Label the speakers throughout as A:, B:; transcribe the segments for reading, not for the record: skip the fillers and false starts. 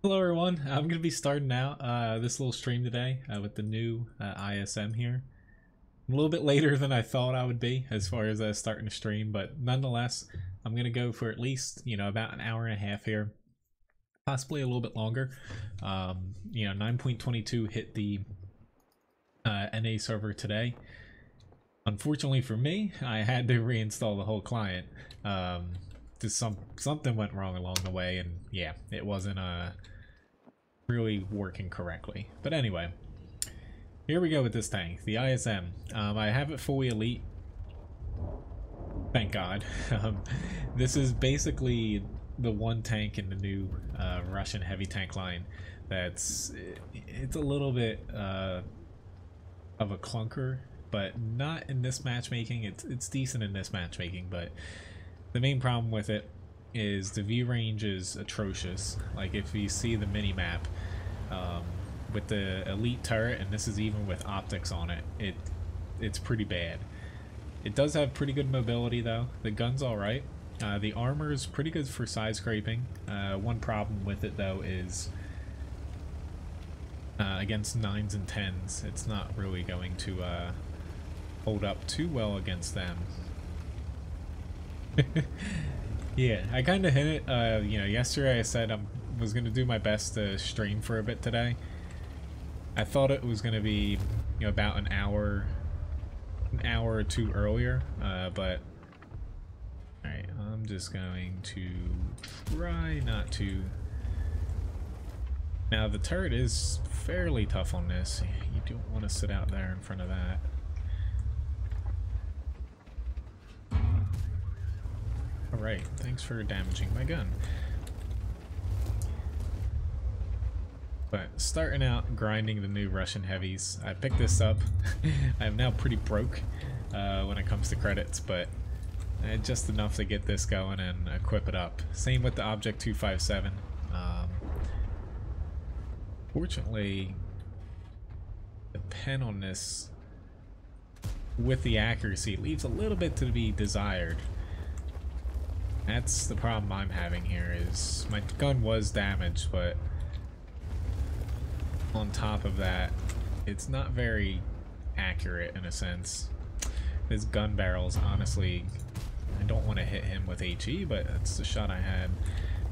A: Hello everyone, I'm going to be starting out this little stream today with the new ISM here. A little bit later than I thought I would be as far as starting to stream, but nonetheless, I'm going to go for at least, about an hour and a half here. Possibly a little bit longer. 9.22 hit the NA server today. Unfortunately for me, I had to reinstall the whole client. Something went wrong along the way, and yeah, it wasn't really working correctly. But anyway, here we go with this tank, the ISM. I have it fully elite. Thank God. This is basically the one tank in the new Russian heavy tank line it's a little bit of a clunker, but not in this matchmaking. It's decent in this matchmaking, but the main problem with it is the view range is atrocious. Like if you see the mini map with the elite turret, and this is even with optics on it, it's pretty bad. It does have pretty good mobility though. The gun's alright. The armor is pretty good for side scraping. One problem with it though is against 9s and 10s, it's not really going to hold up too well against them. Yeah, I kind of hit it. Yesterday I said I was going to do my best to stream for a bit today. I thought it was going to be about an hour or two earlier, but alright, I'm just going to try not to. Now the turret is fairly tough on this. You don't want to sit out there in front of that. Alright, thanks for damaging my gun. But starting out grinding the new Russian heavies, I picked this up. I am now pretty broke when it comes to credits, but just enough to get this going and equip it up. Same with the Object 257. Fortunately, the pen on this with the accuracy leaves a little bit to be desired. That's the problem I'm having here, is my gun was damaged, but on top of that, it's not very accurate in a sense. This gun barrel's honestly, I don't want to hit him with HE, but that's the shot I had.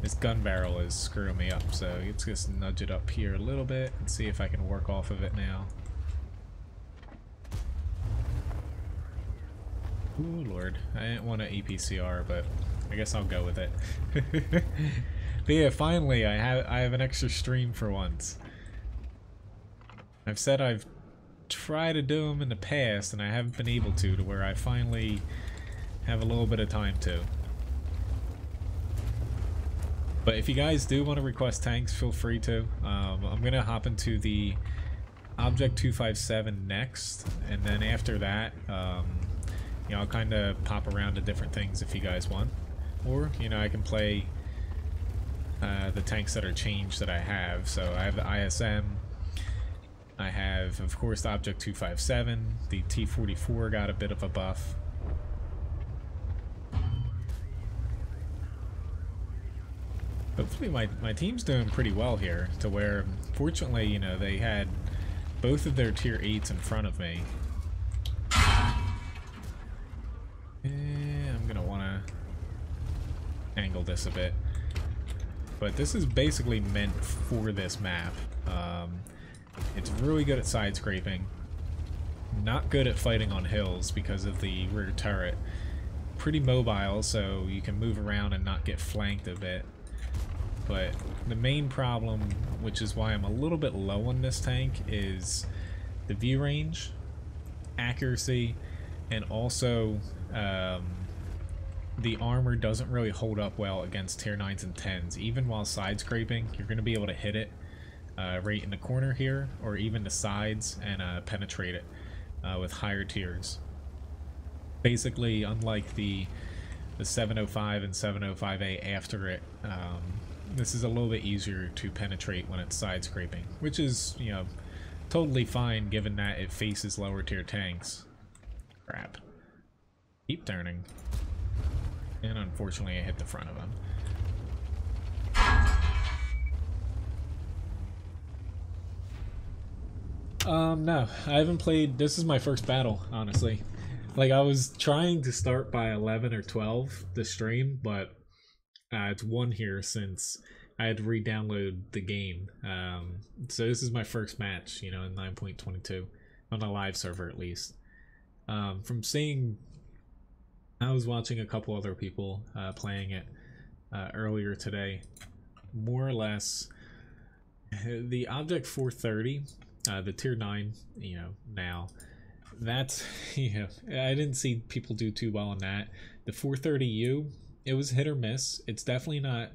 A: This gun barrel is screwing me up, so let's just nudge it up here a little bit and see if I can work off of it now. Ooh, Lord. I didn't want an EPCR, but I guess I'll go with it. But yeah, finally, I have an extra stream for once. I've said I've tried to do them in the past, and I haven't been able to where I finally have a little bit of time to. But if you guys do want to request tanks, feel free to. I'm going to hop into the Object 257 next, and then after that, I'll kind of pop around to different things if you guys want. Or, I can play the tanks that are changed that I have. So I have the ISM. I have, of course, the Object 257. The T44 got a bit of a buff. Hopefully my team's doing pretty well here, to where, fortunately, they had both of their tier 8s in front of me. I'm gonna want to angle this a bit, but this is basically meant for this map. It's really good at side scraping, not good at fighting on hills because of the rear turret. Pretty mobile, so you can move around and not get flanked a bit. But the main problem, which is why I'm a little bit low on this tank, is the view range, accuracy, and also the armor doesn't really hold up well against tier 9s and 10s. Even while side scraping, you're going to be able to hit it right in the corner here, or even the sides, and penetrate it with higher tiers. Basically, unlike the 705 and 705A after it, this is a little bit easier to penetrate when it's side scraping, which is, totally fine given that it faces lower tier tanks. Crap. Keep turning. And unfortunately I hit the front of him. No, I haven't played. This is my first battle, honestly. Like, I was trying to start by 11 or 12 the stream, but it's 1 here since I had to re-download the game. So this is my first match, you know, in 9.22 on a live server at least. From seeing, I was watching a couple other people playing it earlier today. More or less, the Object 430. The tier 9, you know, now that's, you know, I didn't see people do too well on that. The 430U, it was hit or miss. It's definitely not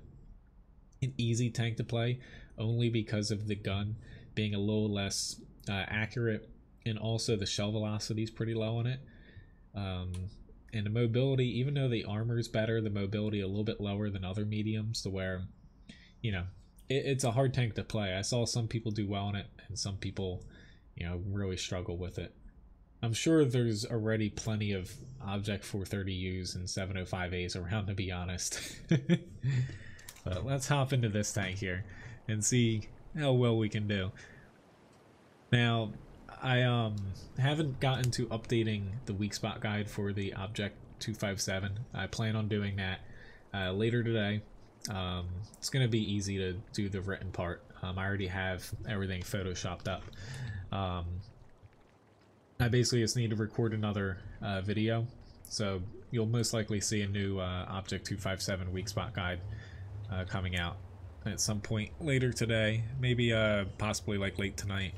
A: an easy tank to play, only because of the gun being a little less accurate, and also the shell velocity is pretty low on it. And the mobility, even though the armor is better, the mobility a little bit lower than other mediums, to where, you know, it's a hard tank to play. I saw some people do well on it, and some people, you know, really struggle with it. I'm sure there's already plenty of Object 430Us and 705As around, to be honest. But let's hop into this tank here and see how well we can do. Now, I haven't gotten to updating the weak spot guide for the Object 257. I plan on doing that later today. It's gonna be easy to do the written part. I already have everything photoshopped up. I basically just need to record another video, so you'll most likely see a new Object 257 weak spot guide coming out at some point later today, maybe possibly like late tonight.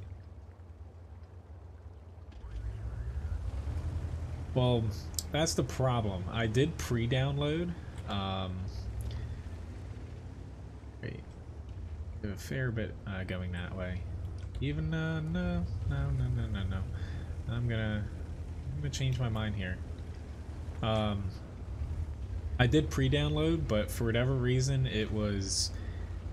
A: Well, that's the problem. I did pre-download wait, a fair bit going that way. Even no. I'm gonna change my mind here. I did pre-download, but for whatever reason it was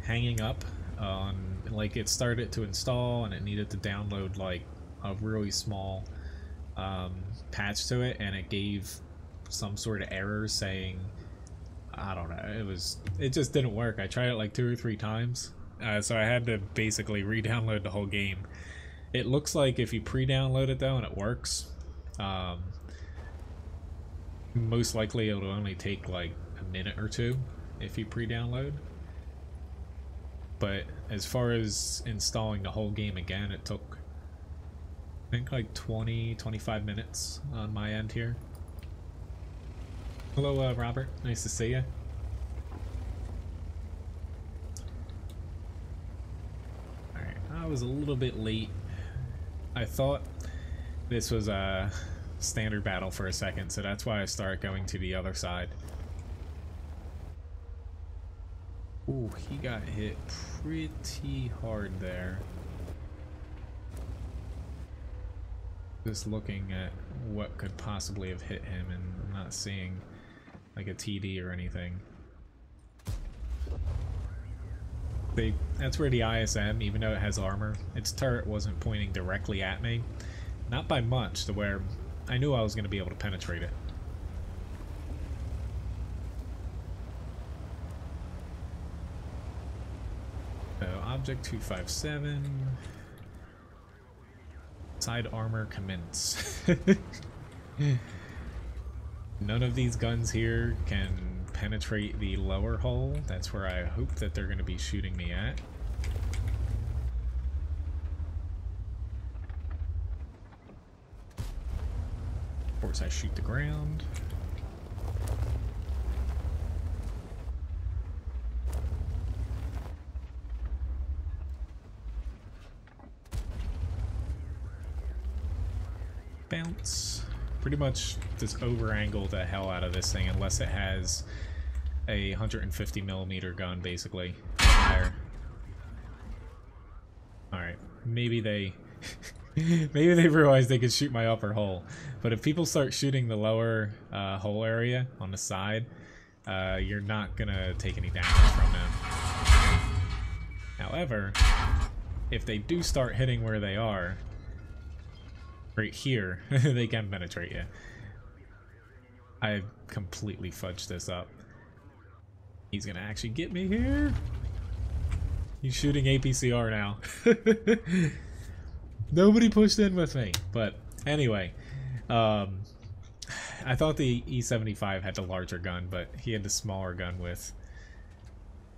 A: hanging up on, like, it started to install and it needed to download like a really small patch to it, and it gave some sort of error saying, I don't know, it just didn't work. I tried it like 2 or 3 times, so I had to basically re-download the whole game. It looks like if you pre-download it though and it works, most likely it'll only take like a minute or 2 if you pre-download. But as far as installing the whole game again, it took, I think, like 20-25 minutes on my end here. Hello, Robert. Nice to see you. Alright, I was a little bit late. I thought this was a standard battle for a second, so that's why I started going to the other side. Ooh, he got hit pretty hard there. Just looking at what could possibly have hit him, and I'm not seeing like a TD or anything. That's where the ISM, even though it has armor, its turret wasn't pointing directly at me. Not by much, to where I knew I was going to be able to penetrate it. So, Object 257. Side armor commence. None of these guns here can penetrate the lower hull. That's where I hope that they're going to be shooting me at. Of course, I shoot the ground. Bounce. Pretty much just over-angle the hell out of this thing, unless it has a 150mm gun, basically. Fire. Alright, maybe they maybe they realized they could shoot my upper hull. But if people start shooting the lower hull area on the side, you're not gonna take any damage from them. However, if they do start hitting where they are, right here, they can penetrate you. I completely fudged this up. He's gonna actually get me here. He's shooting APCR now. Nobody pushed in with me. But anyway, I thought the E75 had the larger gun, but he had the smaller gun with.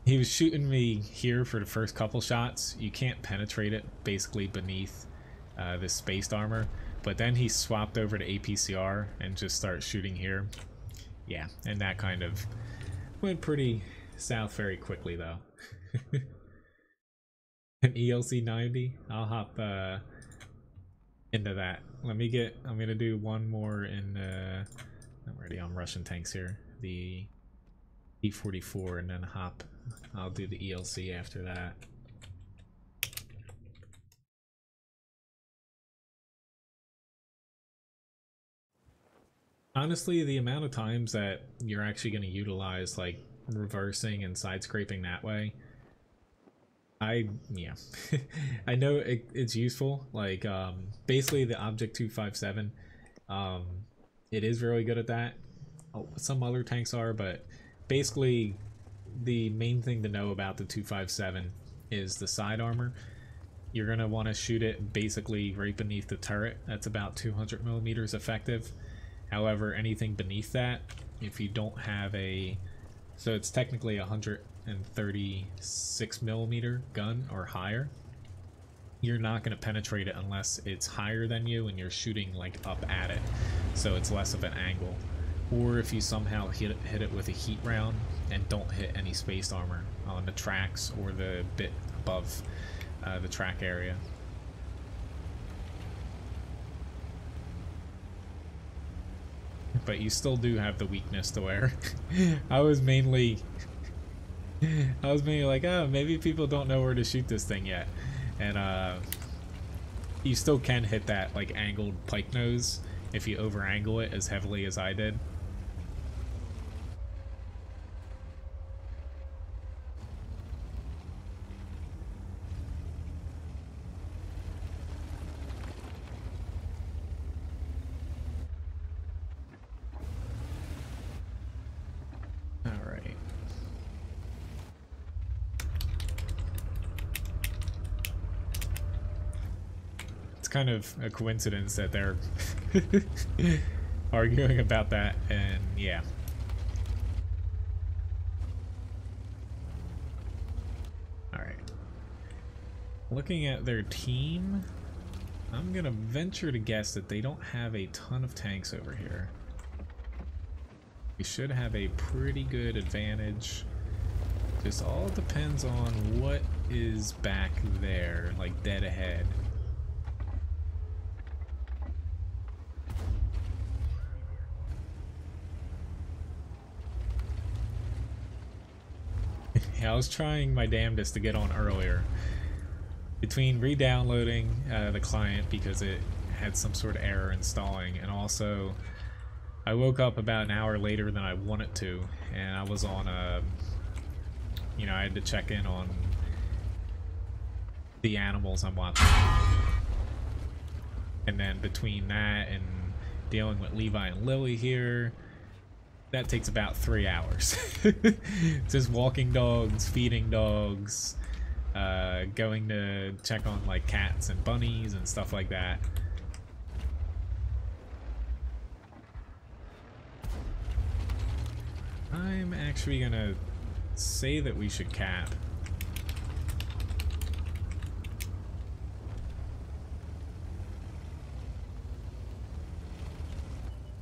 A: He was shooting me here for the first couple shots. You can't penetrate it, basically beneath this spaced armor. But then he swapped over to APCR and just started shooting here. Yeah, and that kind of went pretty south very quickly, though. An ELC 90? I'll hop into that. I'm gonna do one more in, I'm already on Russian tanks here. The T44 and then hop. I'll do the ELC after that. Honestly, the amount of times that you're actually going to utilize like reversing and side scraping that way, yeah, I know it's useful. Like basically the Object 257, it is really good at that. Some other tanks are, but basically the main thing to know about the 257 is the side armor. You're going to want to shoot it basically right beneath the turret. That's about 200 millimeters effective. However, anything beneath that, if you don't have so it's technically a 136 millimeter gun or higher, you're not going to penetrate it unless it's higher than you and you're shooting like up at it, so it's less of an angle. Or if you somehow hit it with a heat round and don't hit any spaced armor on the tracks or the bit above the track area. But you still do have the weakness to where I was mainly like, oh, maybe people don't know where to shoot this thing yet, and you still can hit that like angled pike nose if you over angle it as heavily as I did. Kind of a coincidence that they're arguing about that, and yeah. Alright. Looking at their team, I'm gonna venture to guess that they don't have a ton of tanks over here. We should have a pretty good advantage. Just all depends on what is back there, like dead ahead. Yeah, I was trying my damnedest to get on earlier. Between re-downloading the client because it had some sort of error installing, and also I woke up about an hour later than I wanted to, and I was on you know, I had to check in on the animals I'm watching. And then between that and dealing with Levi and Lily here, that takes about 3 hours. Just walking dogs, feeding dogs, going to check on like cats and bunnies and stuff like that. I'm actually gonna say that we should cap.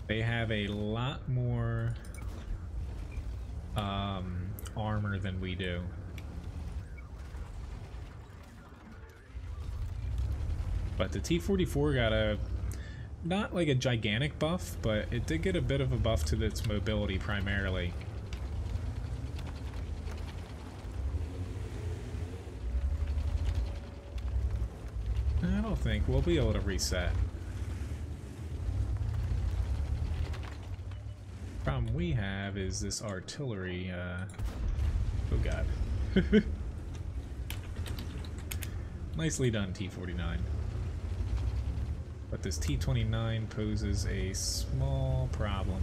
A: They have a lot more armor than we do. But the T44 got not like a gigantic buff, but it did get a bit of a buff to its mobility primarily. I don't think we'll be able to reset. Problem we have is this artillery, oh god. Nicely done, T49. But this T29 poses a small problem.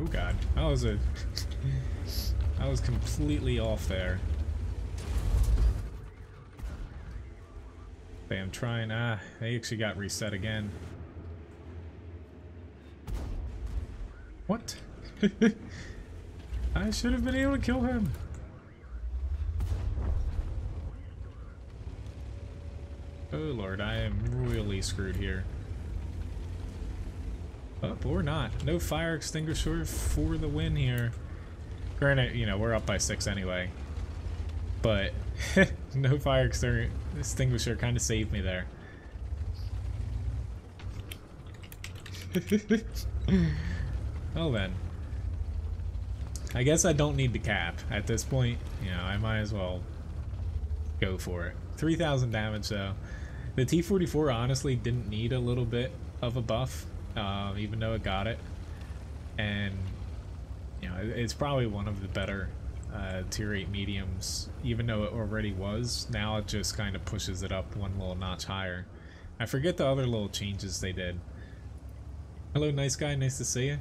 A: Oh god, that was a... I was completely off there. I'm trying. They actually got reset again. What? I should have been able to kill him. Oh lord, I am really screwed here. Oh, or not. No fire extinguisher for the win here. Granted, you know, we're up by 6 anyway. But no fire extinguisher kind of saved me there. Well then. I guess I don't need the cap. At this point, you know, I might as well go for it. 3,000 damage though. The T44 honestly didn't need a little bit of a buff, even though it got it. And, you know, it's probably one of the better tier 8 mediums, even though it already was. Now it just kind of pushes it up one little notch higher. I forget the other little changes they did. Hello, nice guy, nice to see you.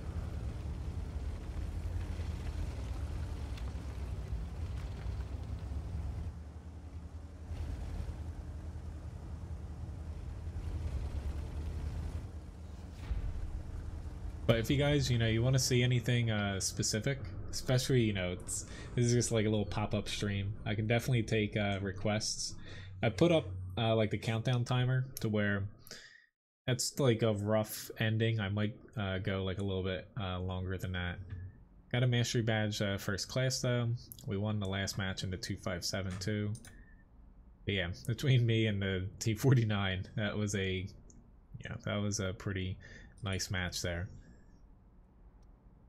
A: But if you guys, you know, you want to see anything specific, especially, you know, this is just like a little pop-up stream, I can definitely take requests. I put up like the countdown timer to where that's like a rough ending. I might go like a little bit longer than that. Got a mastery badge first class though. We won the last match in the 257 too. But yeah, between me and the T49, that was a pretty nice match there.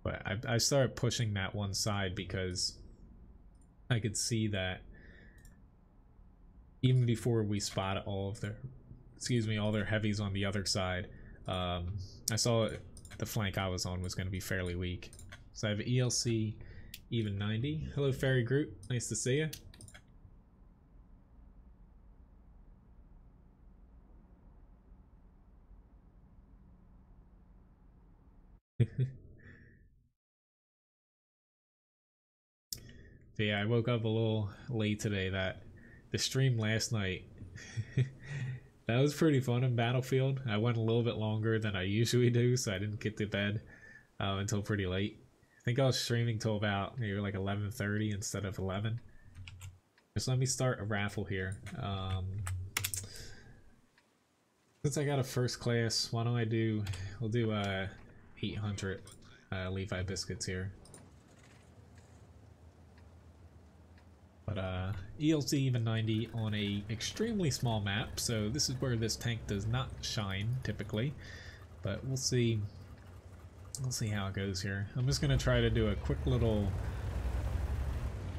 A: But I started pushing that one side because I could see that even before we spotted all of their, all their heavies on the other side, I saw the flank I was on was going to be fairly weak. So I have ELC Even 90. Hello, Fairy Groot. Nice to see you. So yeah, I woke up a little late today. That the stream last night, that was pretty fun in Battlefield. I went a little bit longer than I usually do, so I didn't get to bed until pretty late. I think I was streaming till about maybe like 11:30 instead of 11. Just let me start a raffle here. Since I got a first class, why don't we'll do 800 Levi biscuits here. But ELC Even 90 on a extremely small map, so this is where this tank does not shine typically. But we'll see how it goes here. I'm just gonna try to do a quick little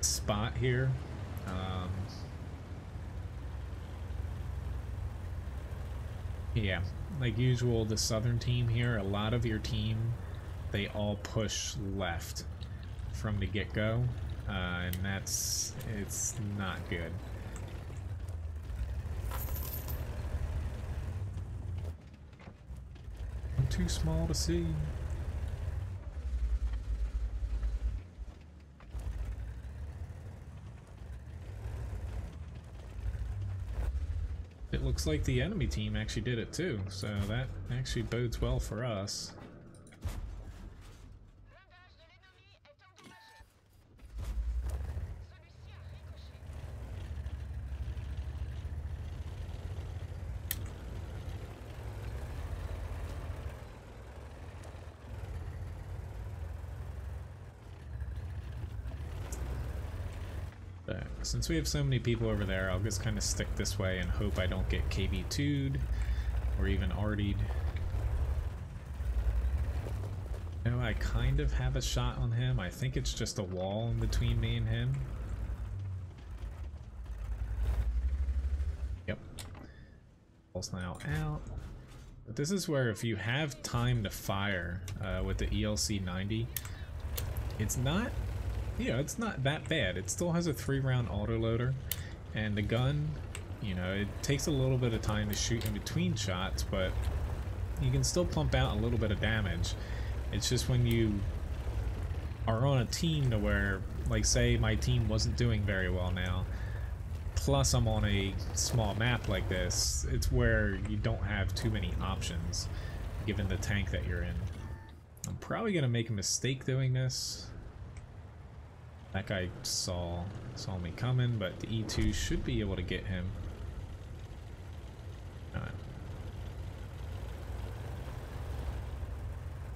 A: spot here. Yeah, like usual, the southern team here, a lot of your team, they all push left from the get-go. And it's not good. I'm too small to see. It looks like the enemy team actually did it too, so that actually bodes well for us. Since we have so many people over there, I'll just kind of stick this way and hope I don't get KB2'd or even RD'd. No, I kind of have a shot on him. I think it's just a wall in between me and him. Yep. Pulse now out. But this is where if you have time to fire with the ELC 90, it's not... Yeah, it's not that bad. It still has a 3-round autoloader, and the gun, you know, it takes a little bit of time to shoot in between shots, but you can still pump out a little bit of damage. It's just when you are on a team to where, like, say my team wasn't doing very well now, plus I'm on a small map like this, it's where you don't have too many options given the tank that you're in. I'm probably gonna make a mistake doing this. That guy saw me coming, but the E2 should be able to get him.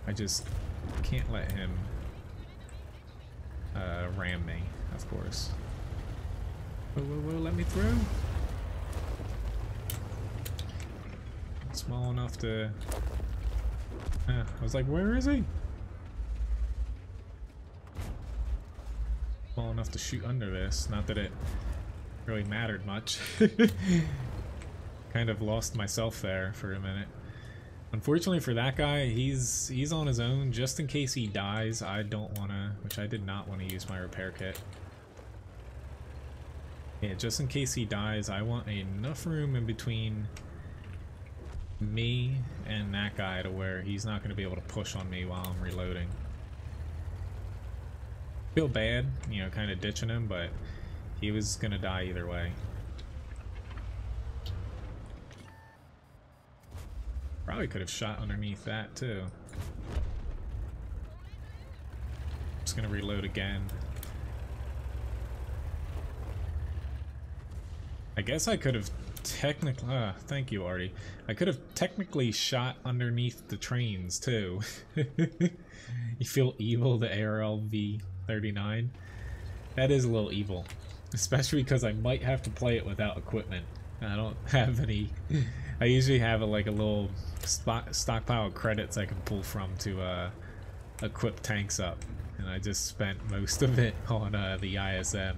A: I just can't let him ram me, of course. Whoa, whoa, whoa, let me through. Small enough to... I was like, where is he? Small enough to shoot under this. Not that it really mattered much. Kind of lost myself there for a minute. Unfortunately for that guy, he's on his own. Just in case he dies, I don't want to, which I did not want to use my repair kit. Yeah, just in case he dies, I want enough room in between me and that guy to where he's not going to be able to push on me while I'm reloading. Feel bad, you know, kind of ditching him, but he was going to die either way. Probably could have shot underneath that too. Just gonna reload again. I guess I could have technically, thank you, Artie. I could have technically shot underneath the trains too. You feel evil, the ARL V39? That is a little evil. Especially because I might have to play it without equipment. I don't have any. I usually have a little stockpile of credits I can pull from to equip tanks up, and I just spent most of it on the ISM.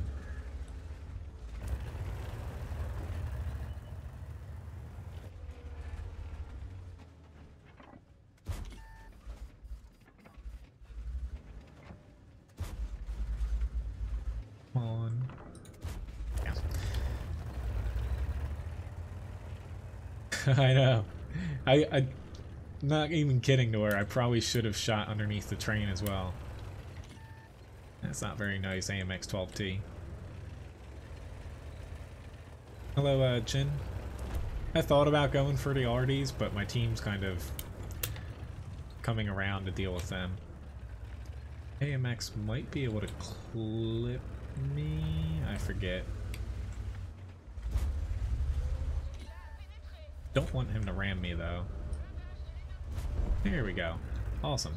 A: Come on. I know. I'm not even kidding to where I probably should have shot underneath the train as well. That's not very nice, AMX-12T. Hello, Chin. I thought about going for the RDs, but my team's kind of coming around to deal with them. AMX might be able to clip me. I forget. Don't want him to ram me though. Here we go. Awesome.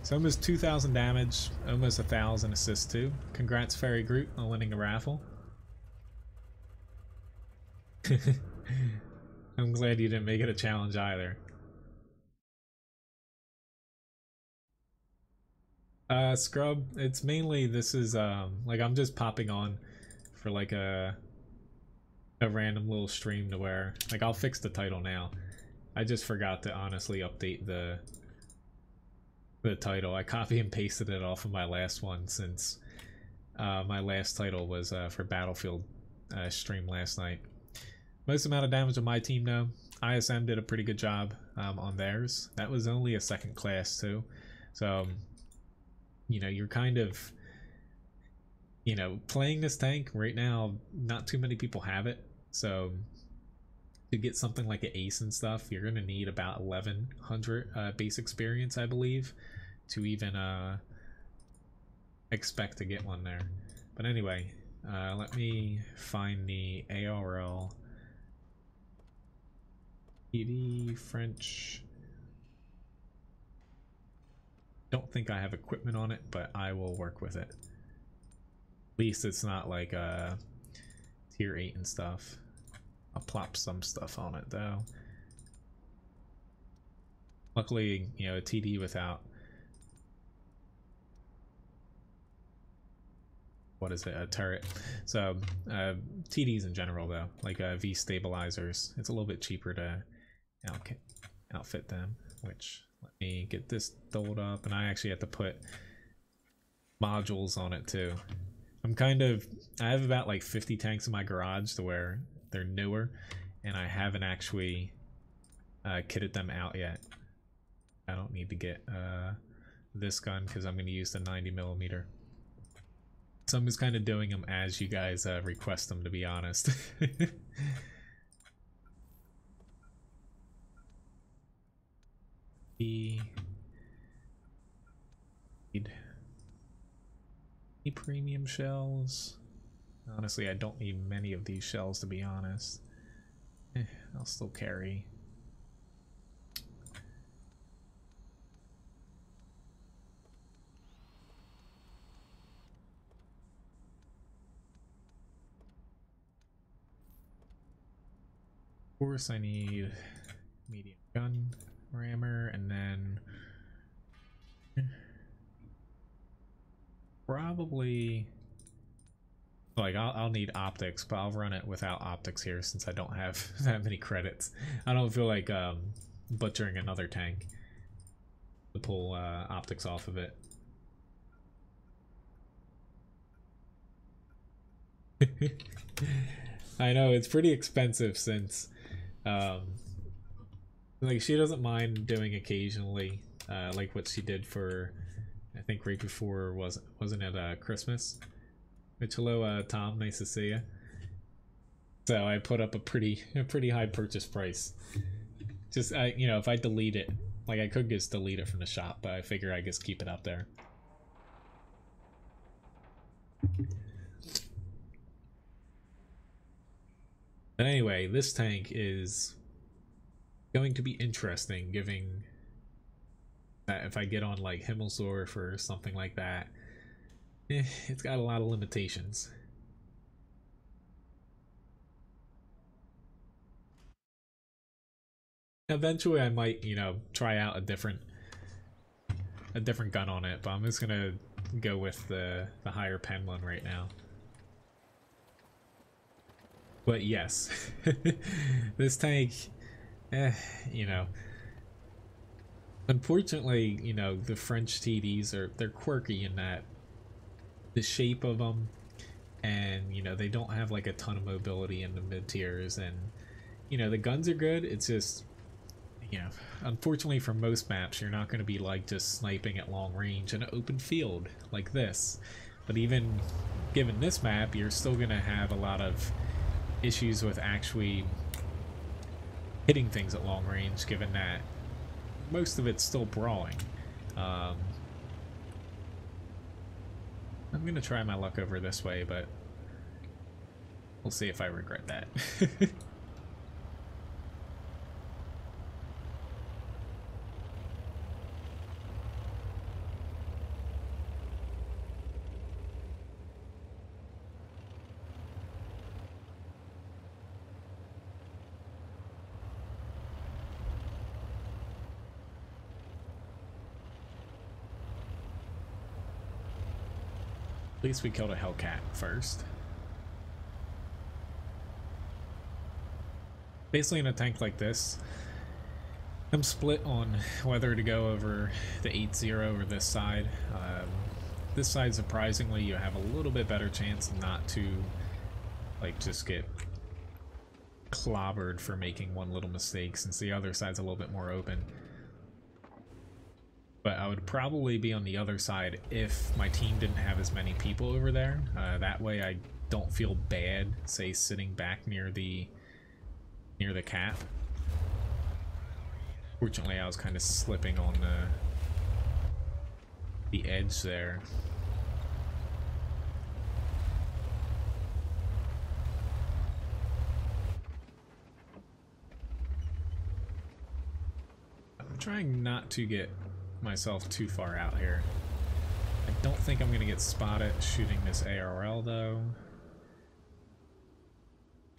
A: So almost 2,000 damage, almost 1,000 assists too. Congrats, Fairy Groot, on winning a raffle. I'm glad you didn't make it a challenge either. Scrub, it's mainly, this is like I'm just popping on for like a random little stream to where, like, I'll fix the title now. I just forgot to honestly update the title. I copy and pasted it off of my last one since my last title was for Battlefield stream last night. Most amount of damage on my team though. ISM did a pretty good job on theirs. That was only a second class too. So, you know, you're kind of, you know, playing this tank right now, not too many people have it. So to get something like an ace and stuff, you're going to need about 1,100 base experience, I believe, to even expect to get one there. But anyway, let me find the ARL French. Don't think I have equipment on it, but I will work with it. At least it's not like tier 8 and stuff. I'll plop some stuff on it though. Luckily, you know, a TD without, what is it, a turret. So TDs in general though, like V stabilizers, it's a little bit cheaper to outfit them, which, let me get this doled up, and I actually have to put modules on it too. I have about like 50 tanks in my garage to where they're newer, and I haven't actually kitted them out yet. I don't need to get this gun because I'm going to use the 90mm. So I'm just kind of doing them as you guys request them, to be honest. Need premium shells. Honestly, I don't need many of these shells, to be honest. I'll still carry. Of course, I need medium gun rammer, and then probably like I'll need optics, but I'll run it without optics here since I don't have that many credits. I don't feel like butchering another tank to pull optics off of it. I know it's pretty expensive since like she doesn't mind doing occasionally like what she did for, I think right before, wasn't it Christmas? Which, hello Tom, nice to see you. So I put up a pretty high purchase price. Just you know, if I delete it, like I could just delete it from the shop, but I figure I just keep it up there. But anyway, this tank is going to be interesting, given that if I get on like Himmelsdorf or something like that, it's got a lot of limitations. Eventually I might, you know, try out a different gun on it, but I'm just gonna go with the higher pen one right now. But yes, this tank, you know, unfortunately, you know, the French TDs they're quirky in that the shape of them, and you know, they don't have like a ton of mobility in the mid tiers, and you know, the guns are good. It's just, you know, unfortunately for most maps, you're not going to be like just sniping at long range in an open field like this. But even given this map, you're still going to have a lot of issues with actually hitting things at long range, given that most of it's still brawling. I'm gonna try my luck over this way, but we'll see if I regret that. At least we killed a Hellcat first. Basically in a tank like this, I'm split on whether to go over the 8-0 or this side. This side, surprisingly, you have a little bit better chance not to like just get clobbered for making one little mistake, since the other side's a little bit more open. But I would probably be on the other side if my team didn't have as many people over there. That way I don't feel bad, say, sitting back near the cap. Fortunately, I was kind of slipping on the edge there. I'm trying not to get myself too far out here. I don't think I'm gonna get spotted shooting this ARL though.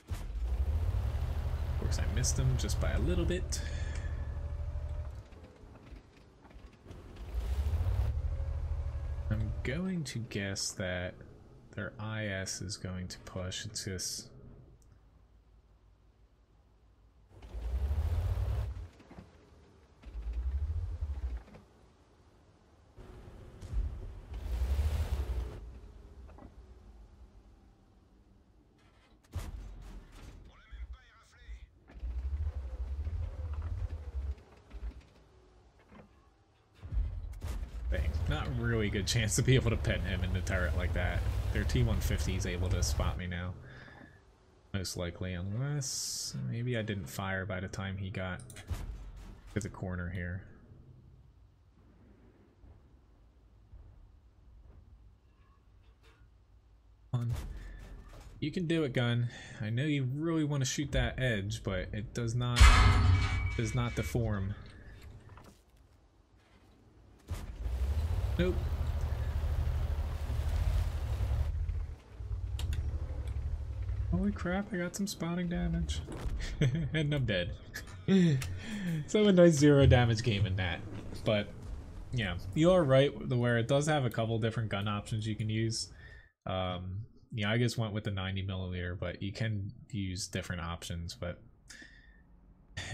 A: Of course, I missed him just by a little bit. I'm going to guess that their IS is going to push. It's just not really a good chance to be able to pin him in the turret like that. Their T-150 is able to spot me now. Most likely, unless maybe I didn't fire by the time he got to the corner here. You can do it, gun. I know you really want to shoot that edge, but it does not deform. Nope. Holy crap, I got some spawning damage. And I'm dead. So a nice 0 damage game in that. But yeah, you are right where it does have a couple different gun options you can use. Yeah, I just went with the 90mm, but you can use different options. But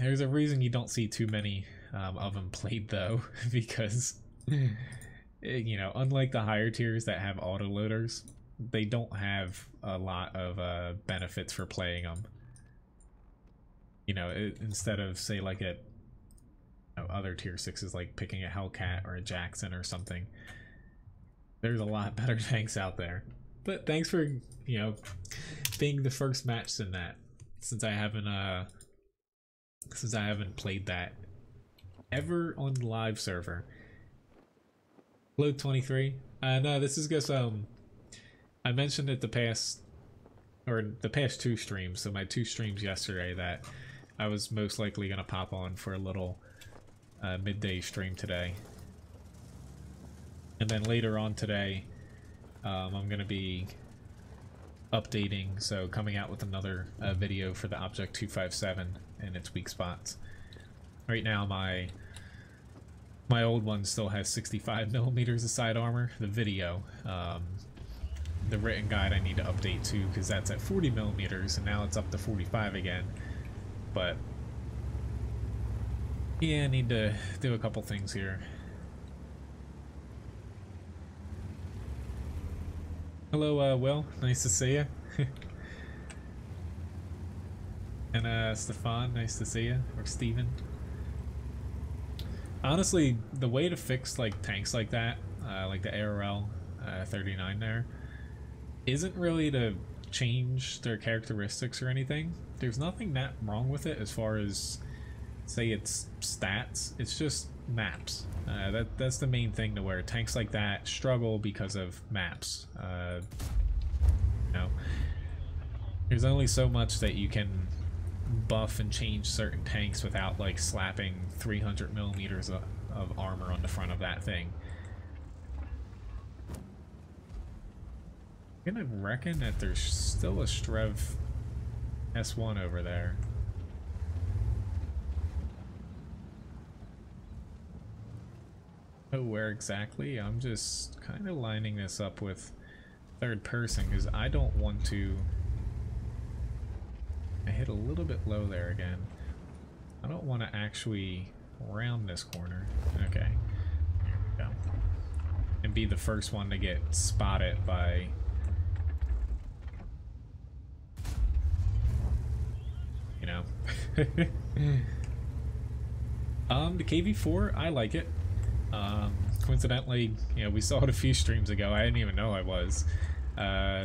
A: there's a reason you don't see too many of them played though, because you know, unlike the higher tiers that have autoloaders, they don't have a lot of benefits for playing them. You know, instead of say like at other tier 6s like picking a Hellcat or a Jackson or something, there's a lot better tanks out there. But thanks for, you know, being the first match in that, since I haven't played that ever on the live server. Hello 23. No, this is just I mentioned it the past 2 streams, so my 2 streams yesterday, that I was most likely gonna pop on for a little midday stream today, and then later on today I'm gonna be updating, so coming out with another video for the Object 257 and its weak spots. Right now my old one still has 65mm of side armor. The video, the written guide I need to update too, because that's at 40mm and now it's up to 45 again. But yeah, I need to do a couple things here. Hello, Will. Nice to see you. And Stefan, nice to see you. Or Steven. Honestly, the way to fix like tanks like that, like the ARL V39 there, isn't really to change their characteristics or anything. There's nothing that wrong with it as far as, say, its stats. It's just maps. That's the main thing, to where tanks like that struggle because of maps. You know, there's only so much that you can buff and change certain tanks without like slapping 300mm of armor on the front of that thing. I'm gonna reckon that there's still a Strev S1 over there. Oh, where exactly? I'm just kind of lining this up with third person because I don't want to. I hit a little bit low there again. I don't want to actually round this corner. Okay. There we go. And be the first one to get spotted by... you know. The KV4, I like it. Coincidentally, you know, we saw it a few streams ago. I didn't even know I was.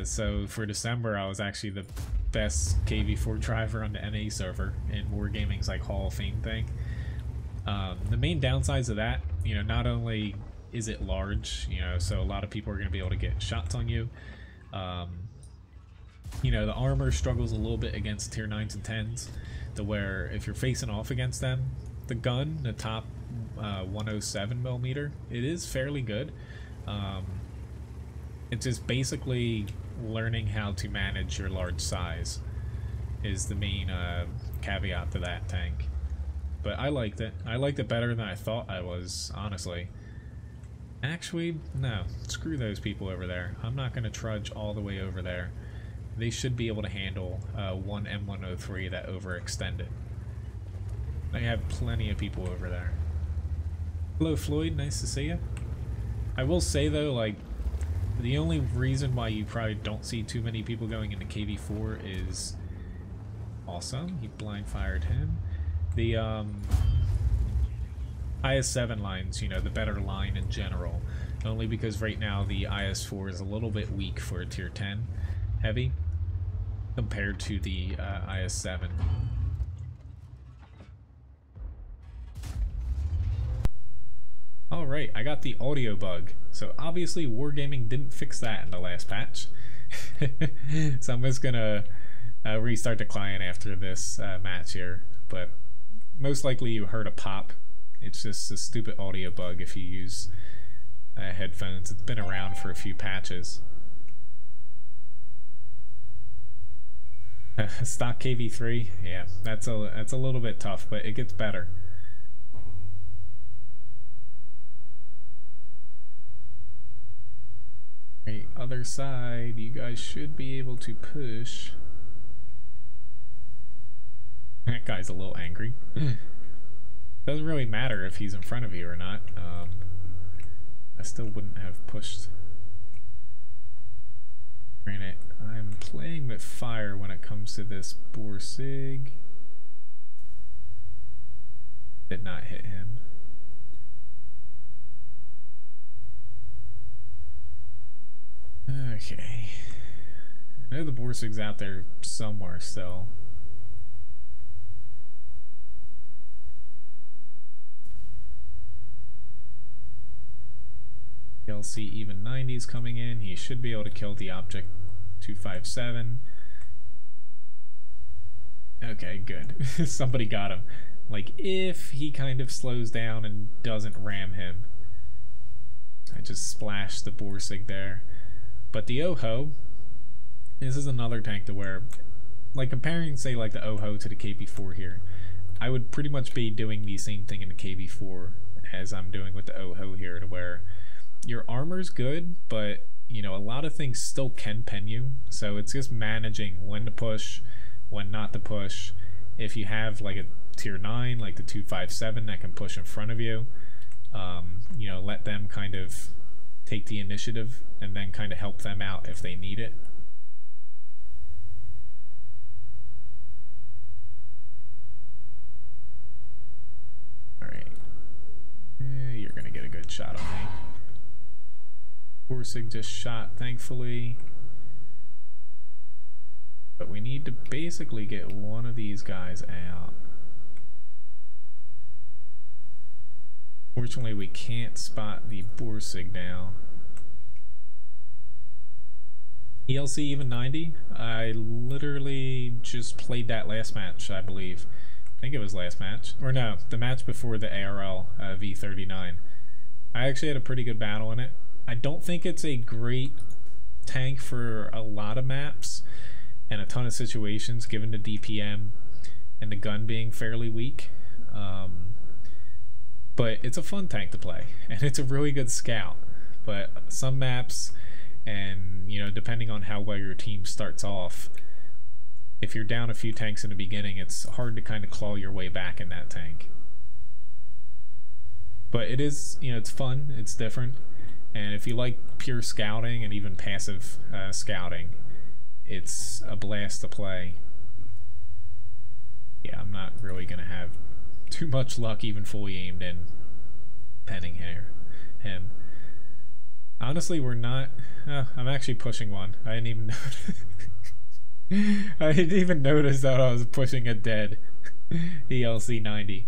A: So for December, I was actually the best KV4 driver on the NA server in Wargaming's like Hall of Fame thing. The main downsides of that, you know, not only is it large, you know, so a lot of people are going to be able to get shots on you. You know, the armor struggles a little bit against tier 9s and 10s, to where if you're facing off against them, the gun, the top 107mm, it is fairly good. It's just basically learning how to manage your large size is the main caveat to that tank. But I liked it. I liked it better than I thought I was, honestly. Actually, no. Screw those people over there. I'm not going to trudge all the way over there. They should be able to handle one M103 that overextended. I have plenty of people over there. Hello, Floyd. Nice to see you. I will say, though, like, the only reason why you probably don't see too many people going into KV4 is... Awesome. He blind fired him. The IS-7 lines, you know, the better line in general, only because right now the IS-4 is a little bit weak for a tier 10 heavy compared to the IS-7. Alright, I got the audio bug, so obviously Wargaming didn't fix that in the last patch. So I'm just gonna restart the client after this match here, but most likely you heard a pop. It's just a stupid audio bug if you use headphones. It's been around for a few patches. Stock KV3, yeah, that's a little bit tough, but it gets better. Right, other side, you guys should be able to push. That guy's a little angry. Doesn't really matter if he's in front of you or not. I still wouldn't have pushed. Granted, I'm playing with fire when it comes to this Borsig. Did not hit him. Okay. I know the Borsig's out there somewhere still. ELC Even 90's coming in. He should be able to kill the object 257. Okay, good. Somebody got him. Like, if he kind of slows down and doesn't ram him. I just splashed the Borsig there. But the OHO, this is another tank to where, like comparing, say, like the OHO to the KB4 here, I would pretty much be doing the same thing in the KB4 as I'm doing with the OHO here, to where your armor's good, but, you know, a lot of things still can pen you, so it's just managing when to push, when not to push. If you have, like, a tier 9, like the 257 that can push in front of you, you know, let them kind of take the initiative and then kind of help them out if they need it. Alright. You're gonna get a good shot on me. Borsig just shot, thankfully. But we need to basically get one of these guys out. Fortunately, we can't spot the Borsig now. ELC Even 90? I literally just played that last match, I believe. I think it was last match. Or no, the match before the ARL V39. I actually had a pretty good battle in it. I don't think it's a great tank for a lot of maps and a ton of situations, given the DPM and the gun being fairly weak. But it's a fun tank to play, and it's a really good scout. But some maps, and you know, depending on how well your team starts off, if you're down a few tanks in the beginning, it's hard to kind of claw your way back in that tank. But it is, you know, it's fun, it's different, and if you like pure scouting and even passive scouting, it's a blast to play. Yeah, I'm not really gonna have too much luck even fully aimed in penning him. Honestly, we're not. I'm actually pushing one. I didn't even I didn't even notice that I was pushing a dead ELC 90.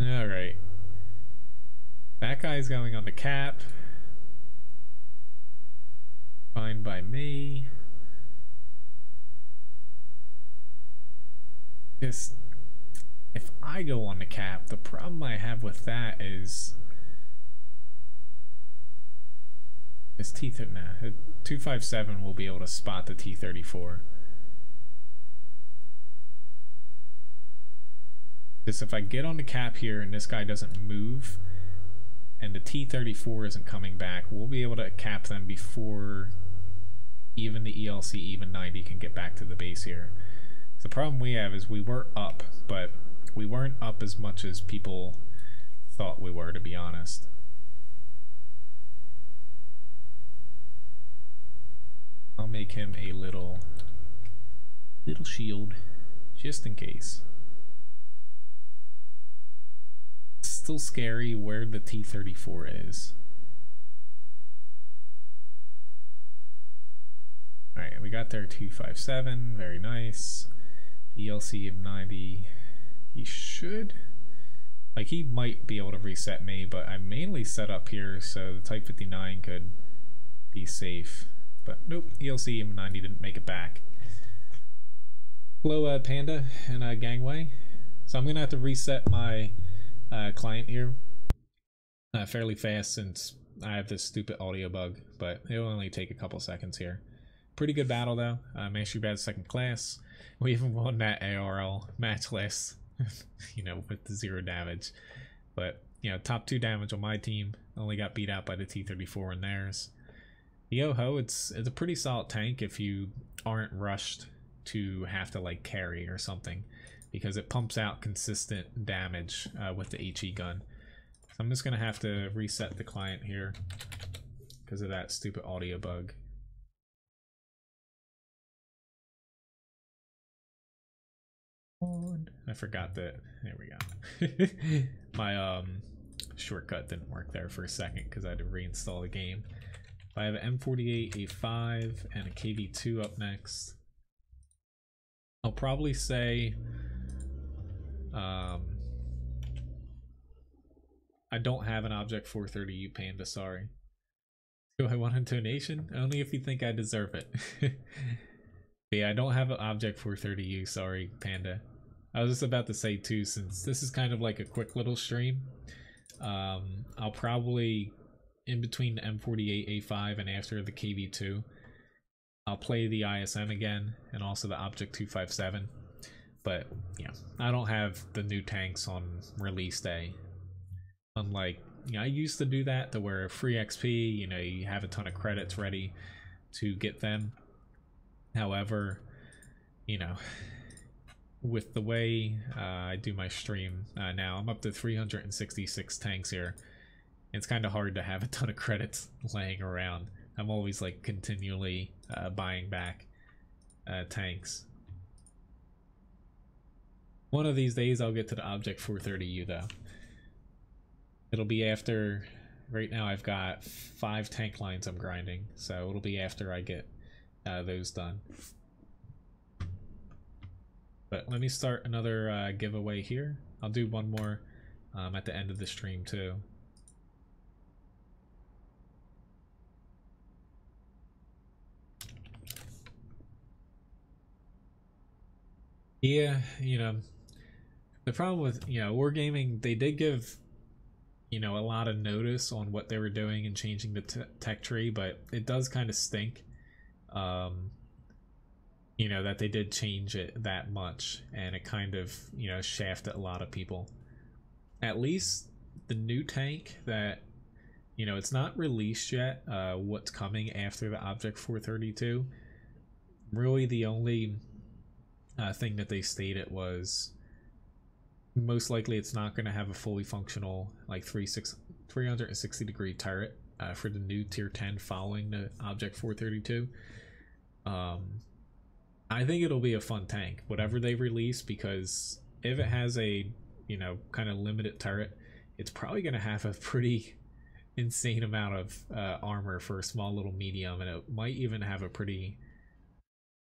A: Alright. That guy's going on the cap. Fine by me. Just, if I go on the cap, the problem I have with that is T-39. 257 will be able to spot the T-34. Just if I get on the cap here and this guy doesn't move and the T-34 isn't coming back, we'll be able to cap them before even the ELC Even 90 can get back to the base here. The problem we have is we were up, but we weren't up as much as people thought we were, to be honest. I'll make him a little shield, just in case. still scary where the T34 is. Alright, we got their 257, very nice. ELC Even 90, he should, like, he might be able to reset me, but I'm mainly set up here so the Type 59 could be safe. But nope, ELC Even 90 didn't make it back. Hello, Panda and Gangway. So I'm gonna have to reset my client here fairly fast since I have this stupid audio bug, but it'll only take a couple seconds here. Pretty good battle though. Mastery Bad second class. We even won that ARL match last, you know, with the 0 damage. But, you know, top 2 damage on my team. Only got beat out by the T34 in theirs. Yo-ho, it's a pretty solid tank if you aren't rushed to have to, like, carry or something. Because it pumps out consistent damage with the HE gun. So I'm just going to have to reset the client here because of that stupid audio bug. I forgot that. There we go. My shortcut didn't work there for a second because I had to reinstall the game. I have an M48, A5, and a KV2 up next. I'll probably say I don't have an Object 430U, Panda, sorry. Do I want a donation? Only if you think I deserve it. But yeah, I don't have an Object 430U, sorry, Panda. I was just about to say too, since this is kind of like a quick little stream, I'll probably, in between the M48, A5, and after the KV2, I'll play the ISM again, and also the Object 257. But, yeah, I don't have the new tanks on release day. Unlike, you know, I used to do that, to where free XP, you know, you have a ton of credits ready to get them. However, you know, with the way I do my stream now, I'm up to 366 tanks here. It's kind of hard to have a ton of credits laying around. I'm always like continually buying back tanks. One of these days I'll get to the Object 430U though. It'll be after, right now I've got 5 tank lines I'm grinding, so it'll be after I get those done. But let me start another giveaway here. I'll do one more at the end of the stream too. Yeah, you know, the problem with, you know, Wargaming, they did give, you know, a lot of notice on what they were doing and changing the tech tree, but it does kind of stink. You know, that they did change it that much, and it kind of, you know, shafted a lot of people. At least the new tank that, you know, it's not released yet, what's coming after the Object 432. Really the only thing that they stated was most likely it's not going to have a fully functional, like 360 degree turret for the new tier 10 following the Object 432. I think it'll be a fun tank, whatever they release, because if it has a, you know, kind of limited turret, it's probably going to have a pretty insane amount of armor for a small little medium, and it might even have a pretty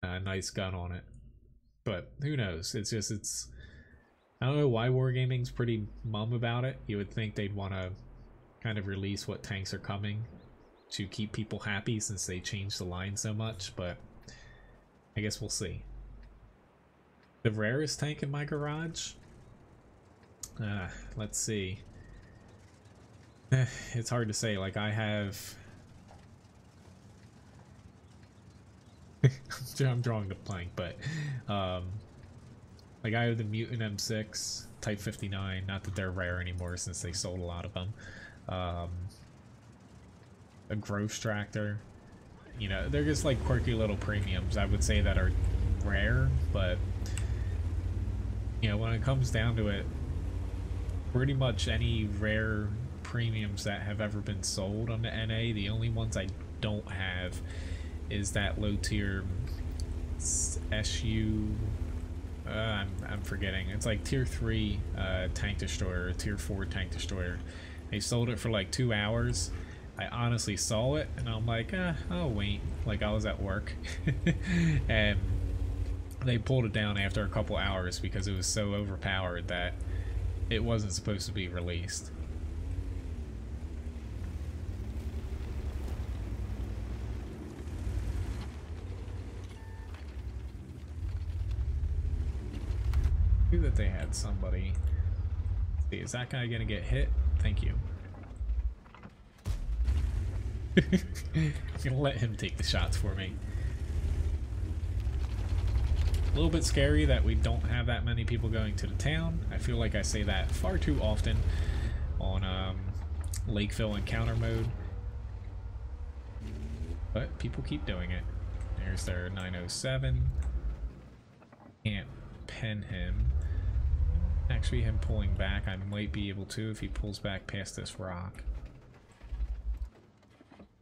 A: nice gun on it. But who knows? It's just, I don't know why Wargaming's pretty mum about it. You would think they'd want to kind of release what tanks are coming to keep people happy since they changed the line so much, but I guess we'll see. The rarest tank in my garage? Let's see. It's hard to say. Like, I have... I'm drawing the blank, but... like, I have the Mutant M6, Type 59. Not that they're rare anymore since they sold a lot of them. A Gross Tractor. You know, they're just like quirky little premiums, I would say, that are rare, but, you know, when it comes down to it, pretty much any rare premiums that have ever been sold on the NA, the only ones I don't have is that low tier SU I'm forgetting. It's like tier 3 tank destroyer, tier 4 tank destroyer. They sold it for like 2 hours. I honestly saw it and I'm like, I'll wait. Like I was at work. And they pulled it down after a couple hours because it was so overpowered that it wasn't supposed to be released. I knew that they had somebody. Let's see, is that guy gonna get hit? Thank you. I'm gonna let him take the shots for me. A little bit scary that we don't have that many people going to the town. I feel like I say that far too often on Lakeville encounter mode. But people keep doing it. There's their 907. Can't pen him. Actually, him pulling back, I might be able to if he pulls back past this rock.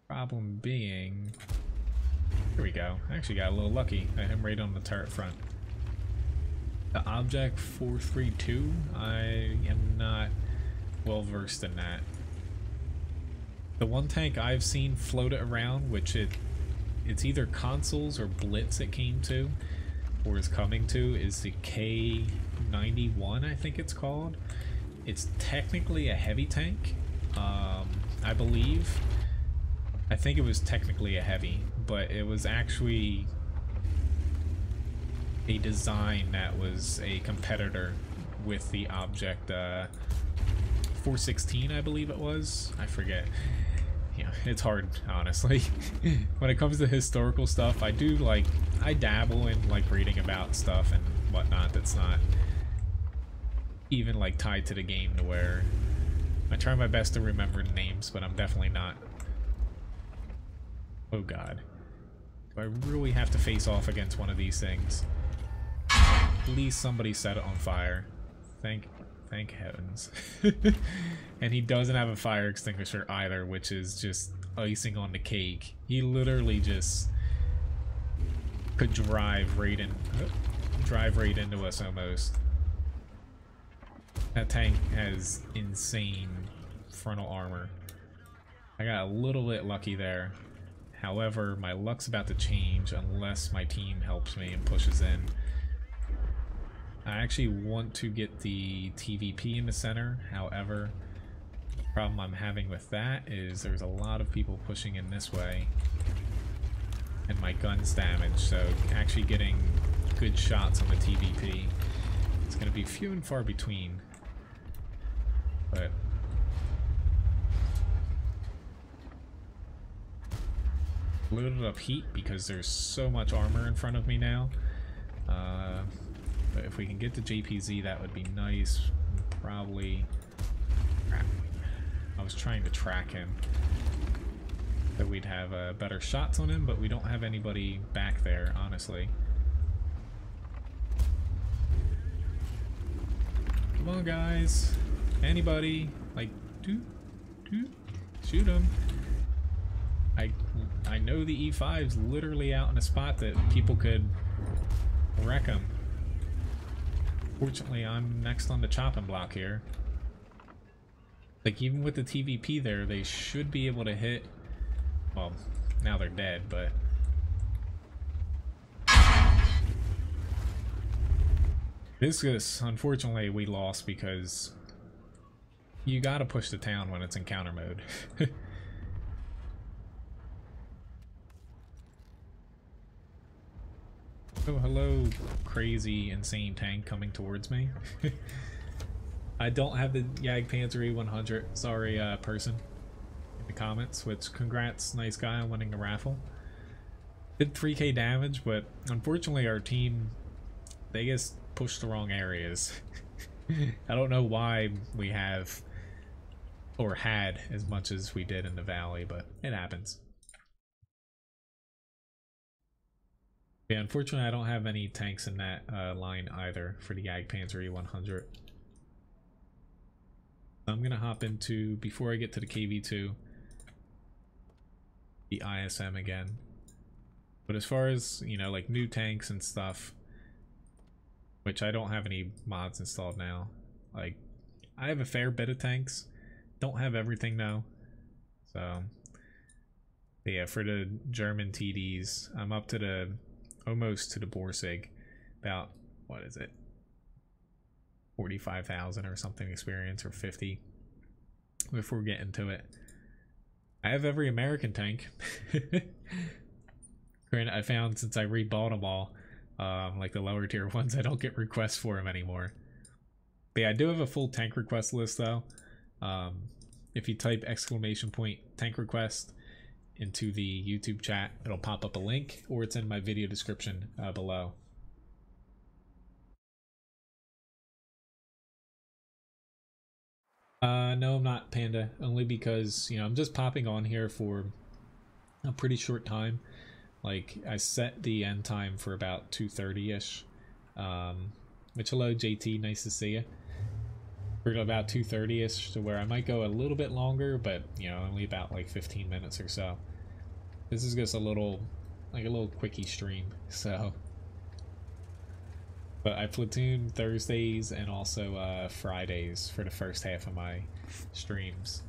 A: Problem being... Here we go. I actually got a little lucky. I hit him right on the turret front. The object 432, I am not well versed in that. The one tank I've seen floated around, which it's either consoles or blitz it came to, or is coming to, is the K91, I think it's called. It's technically a heavy tank, I believe. I think it was technically a heavy, but it was actually a design that was a competitor with the object 416, I believe it was. I forget. Yeah, it's hard, honestly. When it comes to historical stuff, I dabble in like reading about stuff and whatnot that's not even like tied to the game, to where I try my best to remember names, but I'm definitely not. Oh god. Do I really have to face off against one of these things? Please somebody set it on fire. Thank heavens. And he doesn't have a fire extinguisher either, which is just icing on the cake. He literally just could drive right into us almost. That tank has insane frontal armor. I got a little bit lucky there. However, my luck's about to change unless my team helps me and pushes in. I actually want to get the TVP in the center. However, the problem I'm having with that is there's a lot of people pushing in this way and my gun's damaged, so actually getting good shots on the TVP, it's going to be few and far between. But loaded up heat because there's so much armor in front of me now. But if we can get to JPZ, that would be nice. Probably... I was trying to track him, so we'd have better shots on him, but we don't have anybody back there, honestly. Come on, guys. Anybody? Like, shoot him. I know the E5's literally out in a spot that people could wreck him. Fortunately, I'm next on the chopping block here. Like, even with the TVP there, they should be able to hit... Well, now they're dead, but... This, unfortunately, we lost because you gotta push the town when it's in counter mode. Oh, hello, crazy, insane tank coming towards me. I don't have the Jagdpanzer E100, sorry, person in the comments, which, congrats, nice guy on winning the raffle. Did 3k damage, but unfortunately our team, they just pushed the wrong areas. I don't know why we have, or had, as much as we did in the valley, but it happens. Yeah, unfortunately I don't have any tanks in that line either for the Jagdpanzer E100. I'm gonna hop into, before I get to the KV2, the ISM again. But as far as, you know, like new tanks and stuff, which I don't have any mods installed now. Like, I have a fair bit of tanks, don't have everything though. So, but yeah, for the German TDs, I'm up to the almost to the Borsig, about what is it, 45,000 or something experience, or 50 before getting to it. I have every American tank. I found since I rebought them all, like the lower tier ones, I don't get requests for them anymore. But yeah, I do have a full tank request list though. If you type !tank request into the YouTube chat, it'll pop up a link, or it's in my video description below. No, I'm not, Panda, only because, you know, I'm just popping on here for a pretty short time. Like, I set the end time for about 2:30ish. Which, hello JT, nice to see you. For about 2:30ish, to where I might go a little bit longer, but, you know, only about like 15 minutes or so. This is just a little, like a little quickie stream, so. But I platoon Thursdays and also Fridays for the first half of my streams.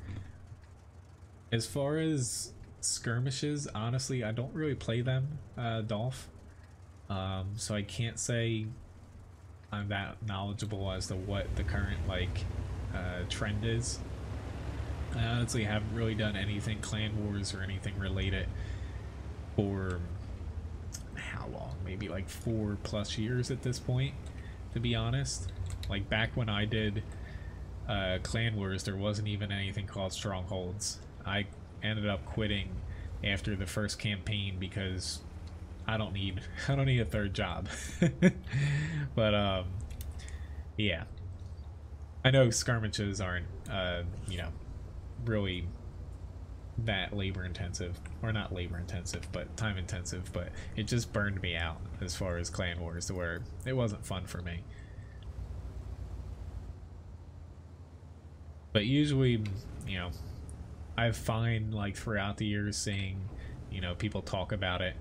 A: As far as skirmishes, honestly, I don't really play them, Dolph. So I can't say I'm that knowledgeable as to what the current, like, trend is. I honestly haven't really done anything Clan Wars or anything related for how long? Maybe like 4+ years at this point, to be honest. Like, back when I did Clan Wars, there wasn't even anything called Strongholds. I ended up quitting after the first campaign because I don't need a third job. But yeah, I know skirmishes aren't you know, really that labor intensive, or not labor intensive, but time intensive, but it just burned me out as far as Clan Wars, to where it wasn't fun for me. But usually, you know, I find, like, throughout the years seeing, you know, people talk about it,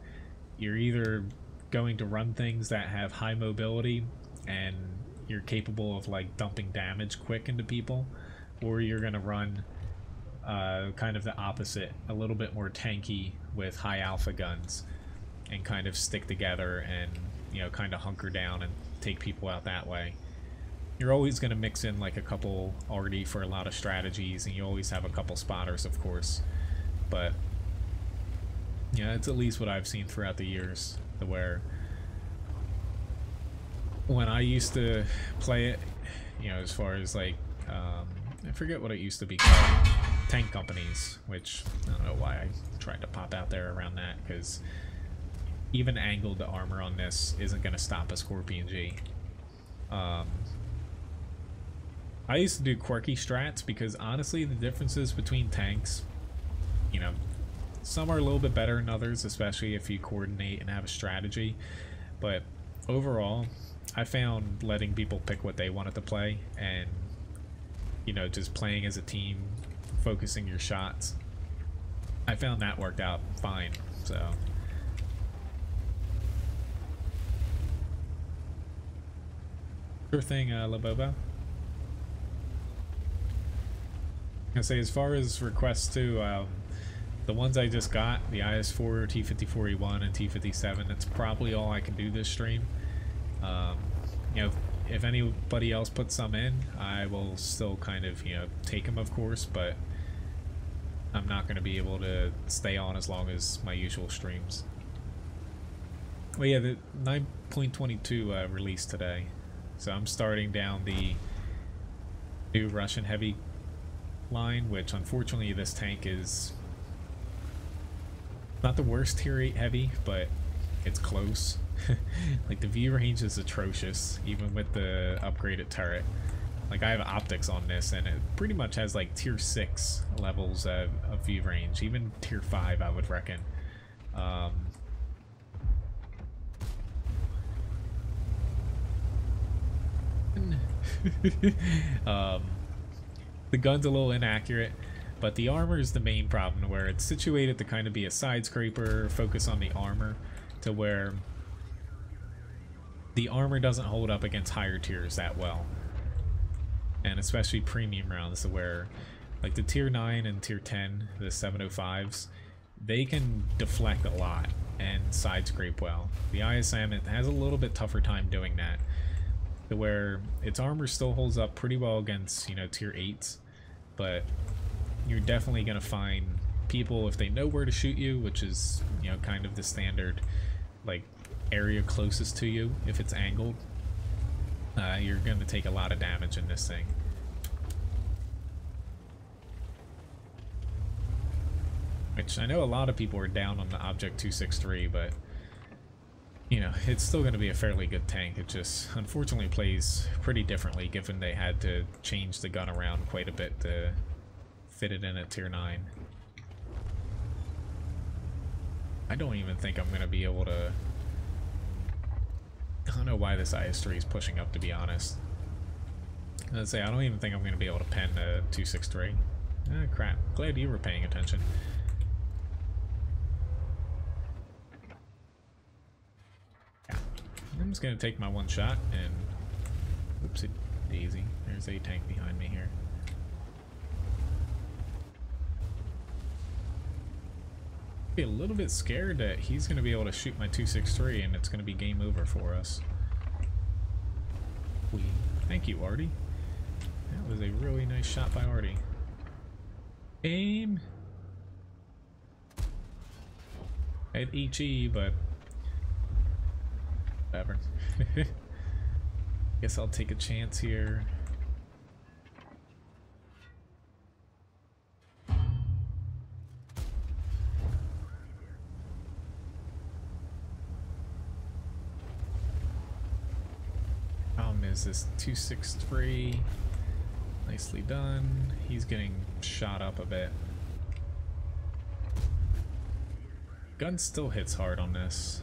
A: you're either going to run things that have high mobility and you're capable of, like, dumping damage quick into people, or you're gonna run kind of the opposite, a little bit more tanky with high alpha guns, and kind of stick together and, you know, kind of hunker down and take people out that way. You're always going to mix in like a couple already for a lot of strategies, and you always have a couple spotters, of course. But yeah, it's at least what I've seen throughout the years, to where when I used to play it, you know, as far as like I forget what it used to be called, tank companies, which I don't know why I tried to pop out there around that, because even angled armor on this isn't going to stop a Scorpion G. I used to do quirky strats because honestly the differences between tanks, you know, some are a little bit better than others, especially if you coordinate and have a strategy, but overall I found letting people pick what they wanted to play and, you know, just playing as a team, focusing your shots, I found that worked out fine. So sure thing, Labobo. I say, as far as requests too, the ones I just got, the IS-4, T54E1, and T57, that's probably all I can do this stream. You know, if anybody else puts some in, I will still kind of, you know, take them, of course, but I'm not going to be able to stay on as long as my usual streams. Well, yeah, the 9.22 released today, so I'm starting down the new Russian Heavy line, which unfortunately this tank is not the worst tier 8 heavy, but it's close. Like, the view range is atrocious even with the upgraded turret. Like, I have optics on this and it pretty much has like tier 6 levels of view range, even tier 5 I would reckon. The gun's a little inaccurate, but the armor is the main problem, where it's situated to kind of be a side scraper, focus on the armor, to where the armor doesn't hold up against higher tiers that well. And especially premium rounds, where like the tier 9 and tier 10, the 705s, they can deflect a lot and side scrape well. The ISM, it has a little bit tougher time doing that, to where its armor still holds up pretty well against, you know, tier 8s, but you're definitely going to find people, if they know where to shoot you, which is, you know, kind of the standard like area closest to you, if it's angled, you're going to take a lot of damage in this thing. Which I know a lot of people are down on the Object 263, but you know, it's still going to be a fairly good tank. It just unfortunately plays pretty differently, given they had to change the gun around quite a bit to fit it in at tier 9. I don't even think I'm going to be able to... I don't know why this IS-3 is pushing up, to be honest. Let's say I don't even think I'm going to be able to pen the 263. Ah, crap. Glad you were paying attention. I'm just going to take my one shot and... Oopsie daisy. There's a tank behind me here. Be a little bit scared that he's going to be able to shoot my 263 and it's going to be game over for us. Thank you, Artie. That was a really nice shot by Artie. Aim! I had HE, but... whatever. Guess I'll take a chance here. Problem is this 263. Nicely done. He's getting shot up a bit. Gun still hits hard on this.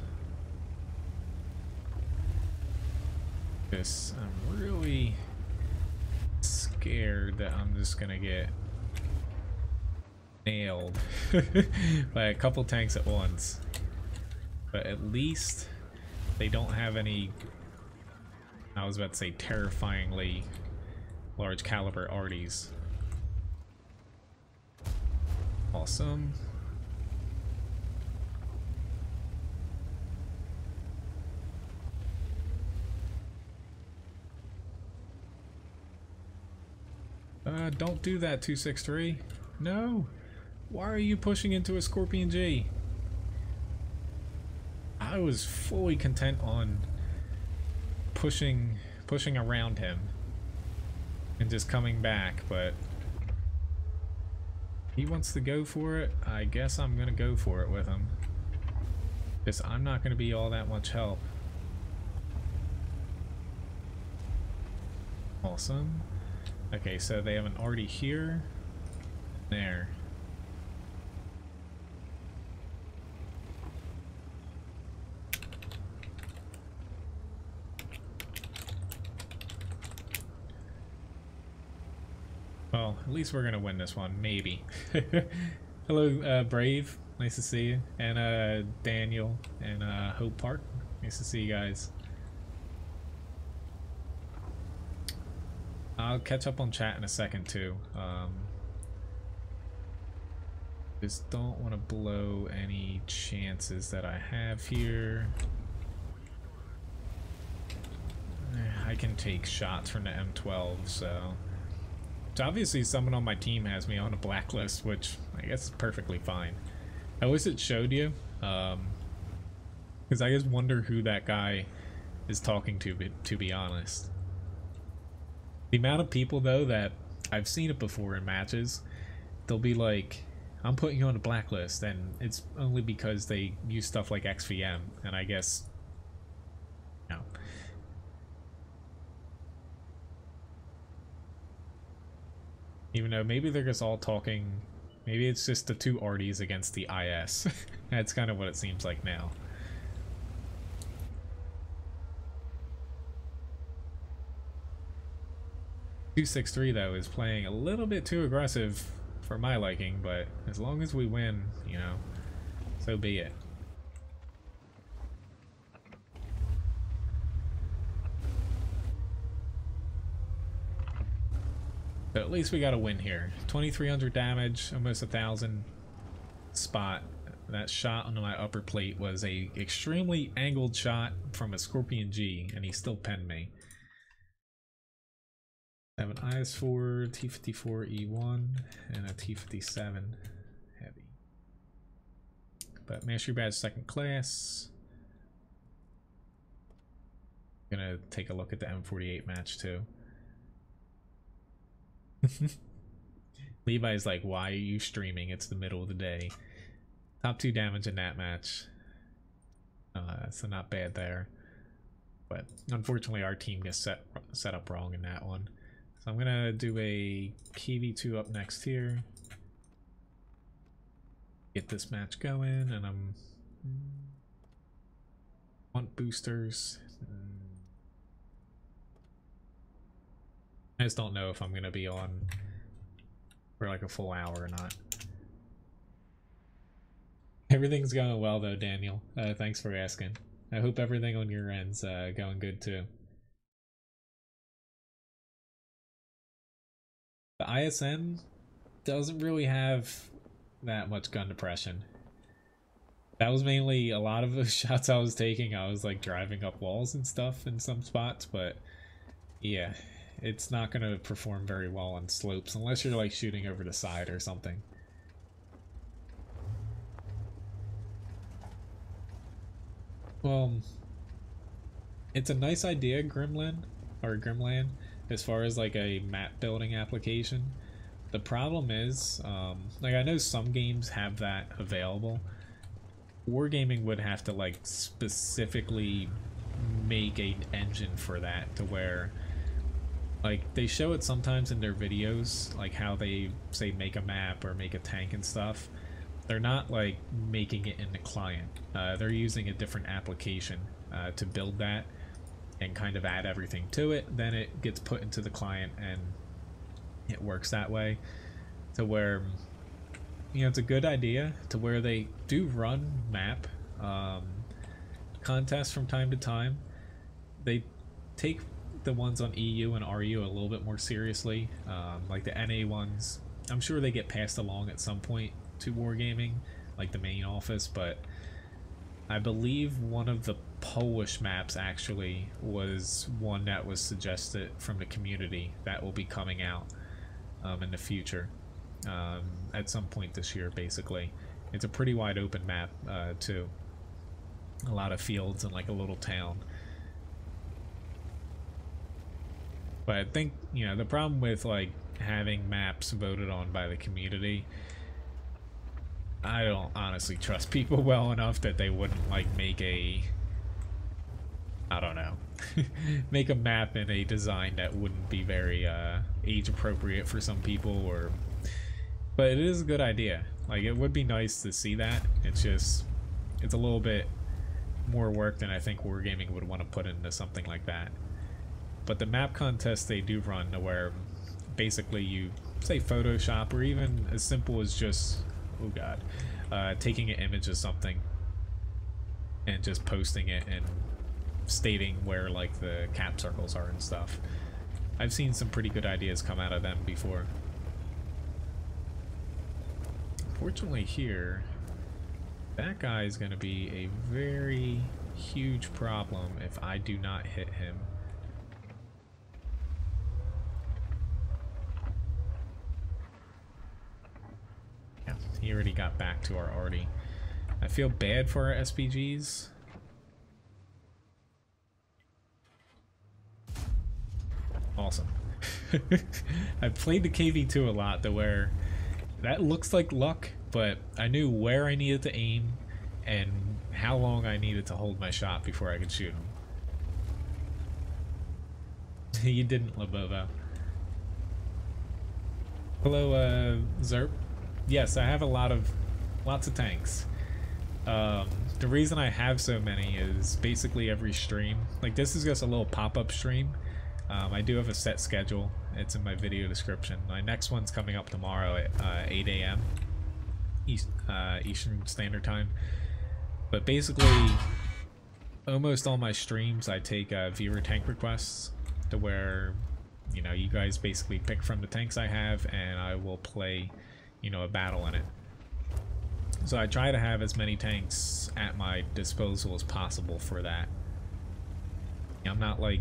A: I'm really scared that I'm just gonna get nailed by a couple tanks at once, but at least they don't have any, I was about to say, terrifyingly large caliber arties. Awesome. Don't do that, 263. No! Why are you pushing into a Scorpion G? I was fully content on pushing around him and just coming back, but he wants to go for it. I guess I'm gonna go for it with him, because I'm not gonna be all that much help. Awesome. Okay, so they have an arty here, there. Well, at least we're gonna win this one, maybe. Hello, Brave. Nice to see you. And Daniel and Hope Park. Nice to see you guys. I'll catch up on chat in a second too. Just don't want to blow any chances that I have here. I can take shots from the M12, so obviously someone on my team has me on a blacklist, which I guess is perfectly fine. I wish it showed you, because I just wonder who that guy is talking to be honest. The amount of people, though, that I've seen it before in matches, they'll be like, I'm putting you on a blacklist, and it's only because they use stuff like XVM, and I guess, no. Even though maybe they're just all talking, maybe it's just the two arties against the IS. That's kind of what it seems like now. 263 though is playing a little bit too aggressive for my liking, but as long as we win, you know, so be it. But at least we got a win here. 2,300 damage, almost 1,000 spot. That shot on my upper plate was a extremely angled shot from a Scorpion G, and he still penned me. I have an IS-4, T54 E1, and a T57 Heavy. But Mastery Badge 2nd class. Gonna take a look at the M48 match too. Levi's like, why are you streaming? It's the middle of the day. Top 2 damage in that match. So not bad there. But unfortunately our team gets set up wrong in that one. So I'm gonna do a KV2 up next here. Get this match going, and want boosters. I just don't know if I'm gonna be on for like a full hour or not. Everything's going well though, Daniel. Thanks for asking. I hope everything on your end's going good too. The ISN doesn't really have that much gun depression. That was mainly a lot of the shots I was taking. I was like driving up walls and stuff in some spots, but yeah, it's not going to perform very well on slopes unless you're like shooting over the side or something. Well, it's a nice idea, Grimland, as far as like a map building application. The problem is, like I know some games have that available. Wargaming would have to like specifically make an engine for that, to where like they show it sometimes in their videos, like how they say make a map or make a tank and stuff. They're not like making it in the client. They're using a different application to build that and kind of add everything to it. Then it gets put into the client and it works that way, to where, you know, it's a good idea to where they do run map contests from time to time. They take the ones on EU and RU a little bit more seriously, like the NA ones. I'm sure they get passed along at some point to Wargaming, like the main office, but I believe one of the Polish maps actually was one that was suggested from the community that will be coming out in the future, at some point this year. Basically, it's a pretty wide open map too, a lot of fields and like a little town. But I think, you know, the problem with like having maps voted on by the community, I don't honestly trust people well enough that they wouldn't like make a, I don't know, make a map in a design that wouldn't be very age appropriate for some people. Or, but it is a good idea. Like, it would be nice to see that. It's just, it's a little bit more work than I think Wargaming would want to put into something like that. But the map contests they do run, to where basically you say Photoshop, or even as simple as just, oh god, taking an image of something and just posting it and stating where like the cap circles are and stuff. I've seen some pretty good ideas come out of them before. Fortunately here, that guy is going to be a very huge problem if I do not hit him. Yeah, he already got back to our arty. I feel bad for our SPGs. Awesome. I've played the KV2 a lot, to where that looks like luck, but I knew where I needed to aim and how long I needed to hold my shot before I could shoot him. You didn't, Labovo. Hello, Zerp. Yes, I have lots of tanks. The reason I have so many is basically every stream. Like, this is just a little pop-up stream. I do have a set schedule. It's in my video description. My next one's coming up tomorrow at 8 a.m. Eastern Standard Time. But basically, almost all my streams I take viewer tank requests, to where You know, you guys basically pick from the tanks I have, and I will play, you know, a battle in it. So I try to have as many tanks at my disposal as possible for that. I'm not like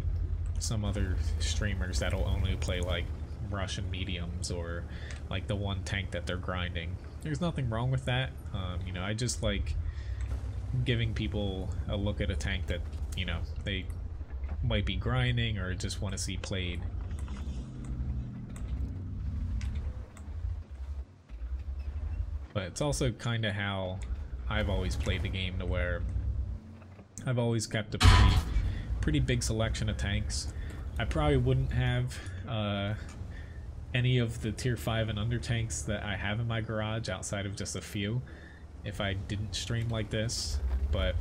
A: some other streamers that'll only play like Russian mediums or like the one tank that they're grinding. There's nothing wrong with that. You know, I just like giving people a look at a tank that, you know, they might be grinding or just want to see played. But it's also kind of how I've always played the game, to where I've always kept a pretty big selection of tanks. I probably wouldn't have any of the tier 5 and under tanks that I have in my garage outside of just a few if I didn't stream like this. But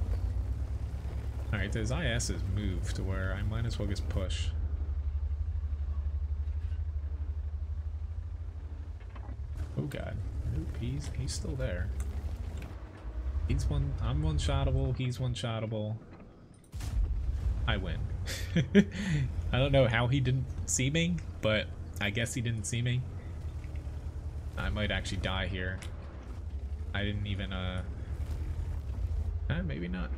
A: alright, those IS has moved to where I might as well just push. Oh god. Nope, he's still there. I'm one-shottable, he's one-shottable. I win. I don't know how he didn't see me, but I guess he didn't see me. I might actually die here. I didn't even, maybe not.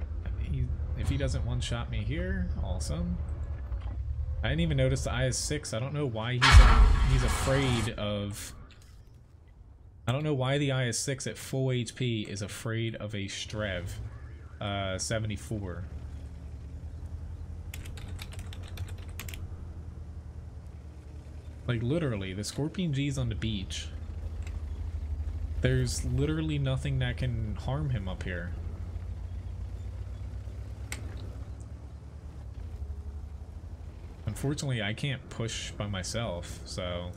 A: If he doesn't one-shot me here, awesome. I didn't even notice the IS-6. I don't know why he's afraid of... I don't know why the IS-6 at full HP is afraid of a Strev 74. Like, literally, the Scorpion G's on the beach. There's literally nothing that can harm him up here. Unfortunately, I can't push by myself, so...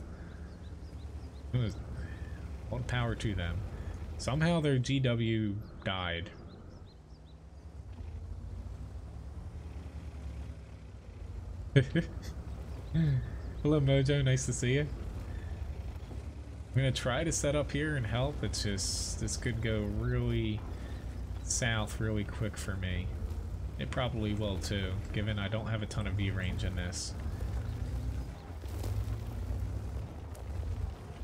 A: all the power to them. Somehow their GW died. Hello Mojo, nice to see you. I'm gonna try to set up here and help. It's just, this could go really south really quick for me. It probably will too, given I don't have a ton of V range in this.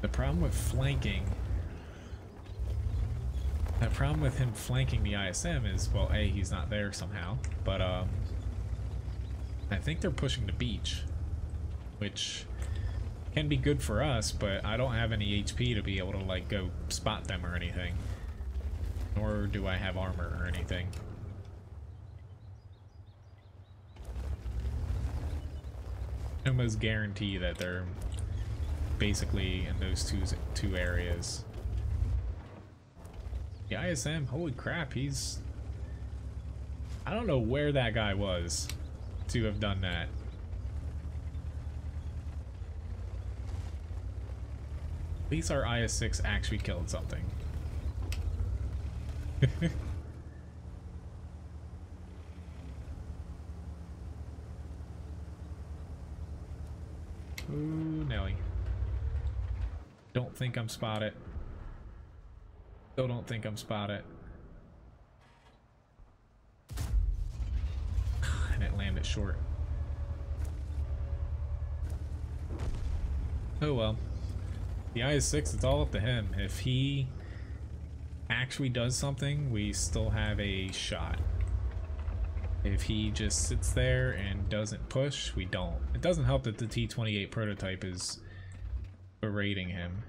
A: The problem with flanking, the problem with him flanking the ISM is, well, A, he's not there somehow, but I think they're pushing the beach, which can be good for us, but I don't have any HP to be able to like go spot them or anything, nor do I have armor or anything. I almost guarantee that they're basically in those two areas. The ISM, holy crap, he's... I don't know where that guy was to have done that. At least our IS-6 actually killed something. Ooh, Nelly. Don't think I'm spotted. Still don't think I'm spotted. And it landed short. Oh well. The IS-6, it's all up to him. If he actually does something, we still have a shot. If he just sits there and doesn't push, we don't. It doesn't help that the T28 prototype is berating him.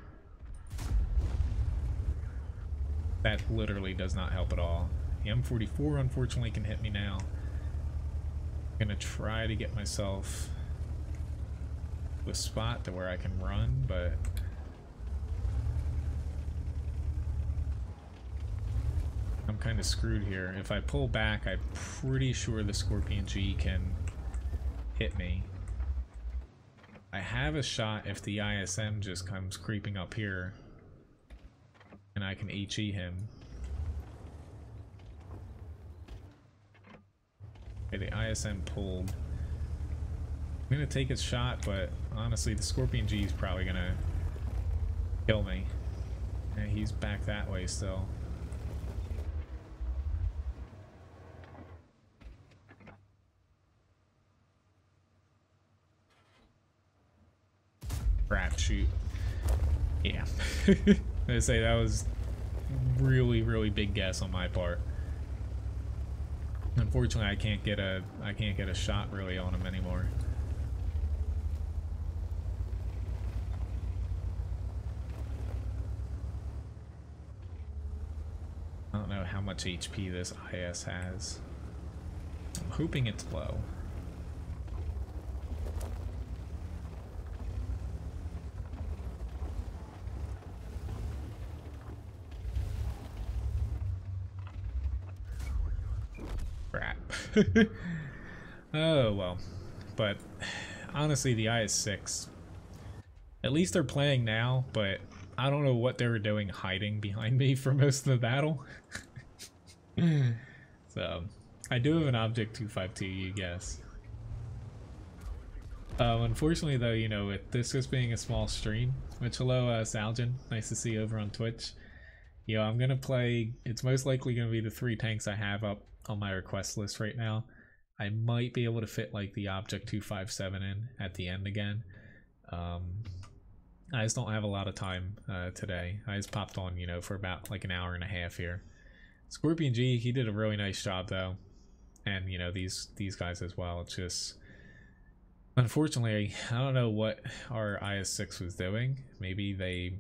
A: That literally does not help at all. The M44 unfortunately can hit me now. I'm gonna try to get myself to a spot to where I can run, but I'm kind of screwed here. If I pull back, I'm pretty sure the Scorpion G can hit me. I have a shot if the ISM just comes creeping up here and I can HE him. Okay, the ISM pulled. I'm gonna take his shot, but honestly the Scorpion G is probably gonna kill me. And he's back that way still. shoot. Yeah. I say that was really, really big guess on my part. Unfortunately, I can't get a shot really on him anymore. I don't know how much HP this IS has. I'm hoping it's low. Crap. Oh well. But honestly, the IS-6, at least they're playing now, but I don't know what they were doing hiding behind me for most of the battle. So, I do have an Object 252, you guess. Unfortunately though, you know, with this just being a small stream, which hello Saljan, nice to see you over on Twitch. You know, I'm gonna play, it's most likely gonna be the 3 tanks I have up on my request list right now. I might be able to fit like the Object 257 in at the end again. I just don't have a lot of time today. I just popped on, you know, for about like an hour and a half here. Scorpion G, he did a really nice job though, and you know, these guys as well. It's just, unfortunately, I don't know what our IS-6 was doing. Maybe they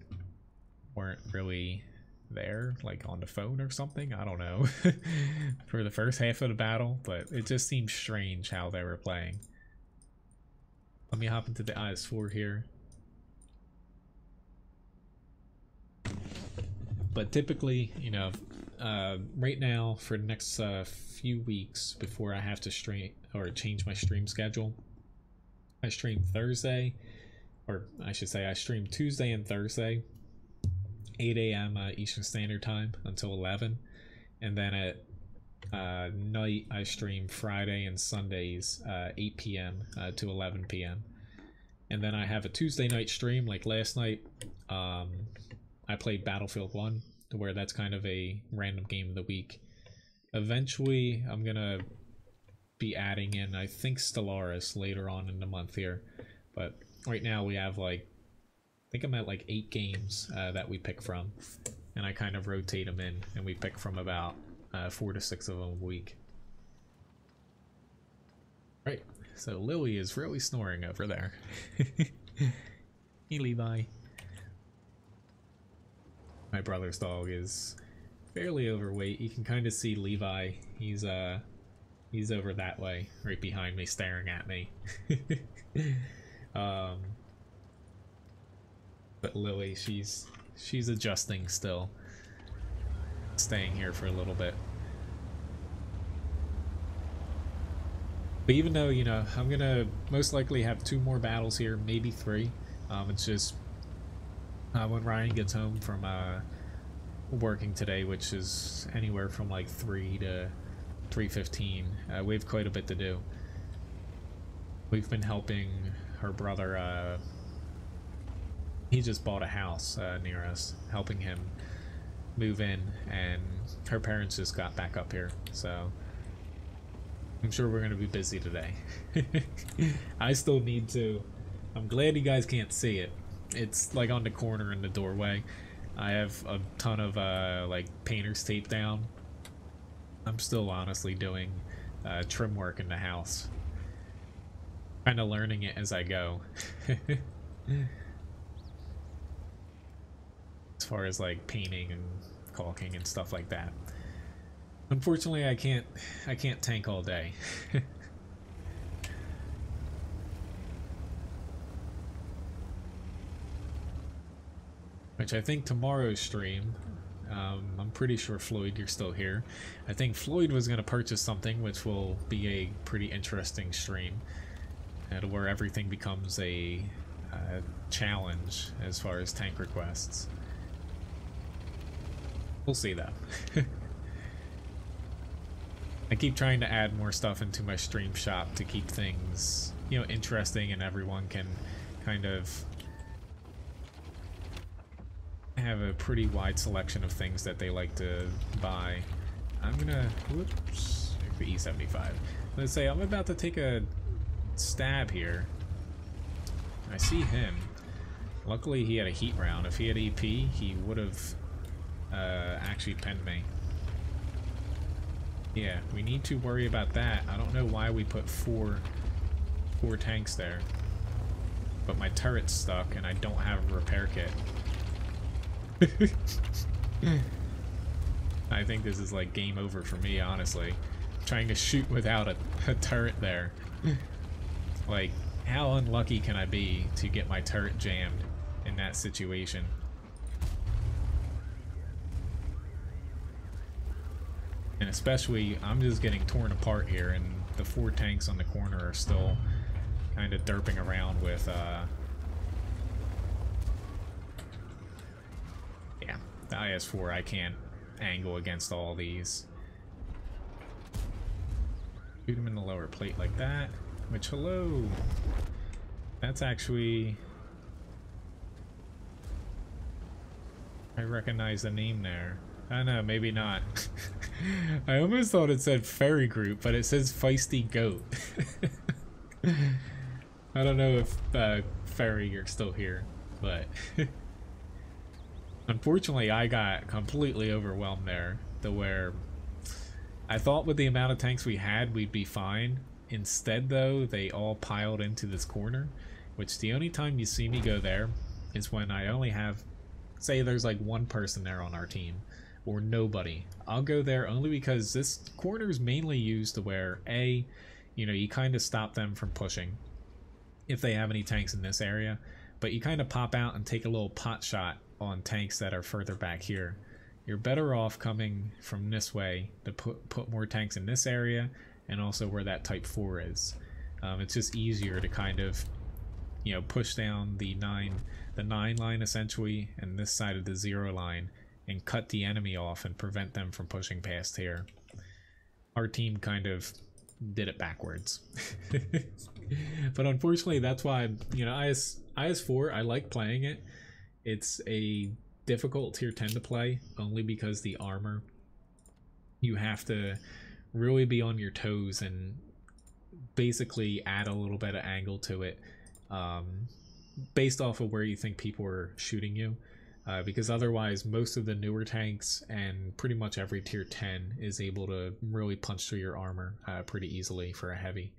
A: weren't really there, like on the phone or something, I don't know. For the first half of the battle, but it just seemed strange how they were playing. Let me hop into the IS-4 here. But typically, you know, right now for the next few weeks before I have to stream or change my stream schedule, I stream Thursday, or I should say I stream Tuesday and Thursday, 8 a.m. Eastern Standard Time until 11, and then at night I stream Friday and Sundays 8 p.m. To 11 p.m. and then I have a Tuesday night stream like last night. I played Battlefield 1, where that's kind of a random game of the week. Eventually I'm gonna be adding in, I think, Stellaris later on in the month here, but right now we have like, I think I'm at like 8 games that we pick from, and I kind of rotate them in, and we pick from about 4 to 6 of them a week. Right, so Lily is really snoring over there. Hey Levi. My brother's dog is fairly overweight. You can kind of see Levi. He's over that way, right behind me, staring at me. But Lily, she's adjusting still, staying here for a little bit. But even though, you know, I'm gonna most likely have 2 more battles here, maybe 3. It's just when Ryan gets home from working today, which is anywhere from like 3 to 3:15, we have quite a bit to do. We've been helping her brother, he just bought a house near us, helping him move in, and her parents just got back up here, so I'm sure we're gonna be busy today. I still need to, I'm glad you guys can't see it. It's like on the corner in the doorway. I have a ton of like painter's tape down. I'm still honestly doing trim work in the house. Kind of learning it as I go. As far as like painting and caulking and stuff like that. Unfortunately, I can't tank all day. Which I think tomorrow's stream, I'm pretty sure Floyd, you're still here. I think Floyd was going to purchase something, which will be a pretty interesting stream, and where everything becomes a challenge as far as tank requests. We'll see though. I keep trying to add more stuff into my stream shop to keep things, you know, interesting, and everyone can kind of have a pretty wide selection of things that they like to buy. I'm gonna, whoops, the E75. Let's say I'm about to take a stab here. I see him. Luckily he had a heat round. If he had EP, he would have actually pinned me. Yeah, we need to worry about that. I don't know why we put four tanks there. But my turret's stuck and I don't have a repair kit. I think this is like game over for me, honestly. Trying to shoot without a turret there. Like, how unlucky can I be to get my turret jammed in that situation? And especially, I'm just getting torn apart here, and the 4 tanks on the corner are still kind of derping around with, yeah, the IS-4, I can't angle against all these. Shoot him in the lower plate like that, which, hello, that's actually, I recognize the name there. I don't know, maybe not. I almost thought it said Ferry Group, but it says Feisty Goat. I don't know if Ferry, you're still here, but unfortunately I got completely overwhelmed there, to where I thought with the amount of tanks we had we'd be fine. Instead though, they all piled into this corner, which the only time you see me go there is when I only have, say there's like one person there on our team, or nobody. I'll go there only because this corner is mainly used to where, A, you know, you kind of stop them from pushing if they have any tanks in this area, but you kind of pop out and take a little pot shot on tanks that are further back here. You're better off coming from this way to put more tanks in this area, and also where that Type 4 is. It's just easier to kind of, you know, push down the 9 line essentially, and this side of the 0 line, and cut the enemy off and prevent them from pushing past here. Our team kind of did it backwards. But unfortunately, that's why, you know, IS-4, I like playing it. It's a difficult tier 10 to play, only because the armor, you have to really be on your toes and basically add a little bit of angle to it, based off of where you think people are shooting you. Because otherwise most of the newer tanks and pretty much every tier 10 is able to really punch through your armor pretty easily for a heavy.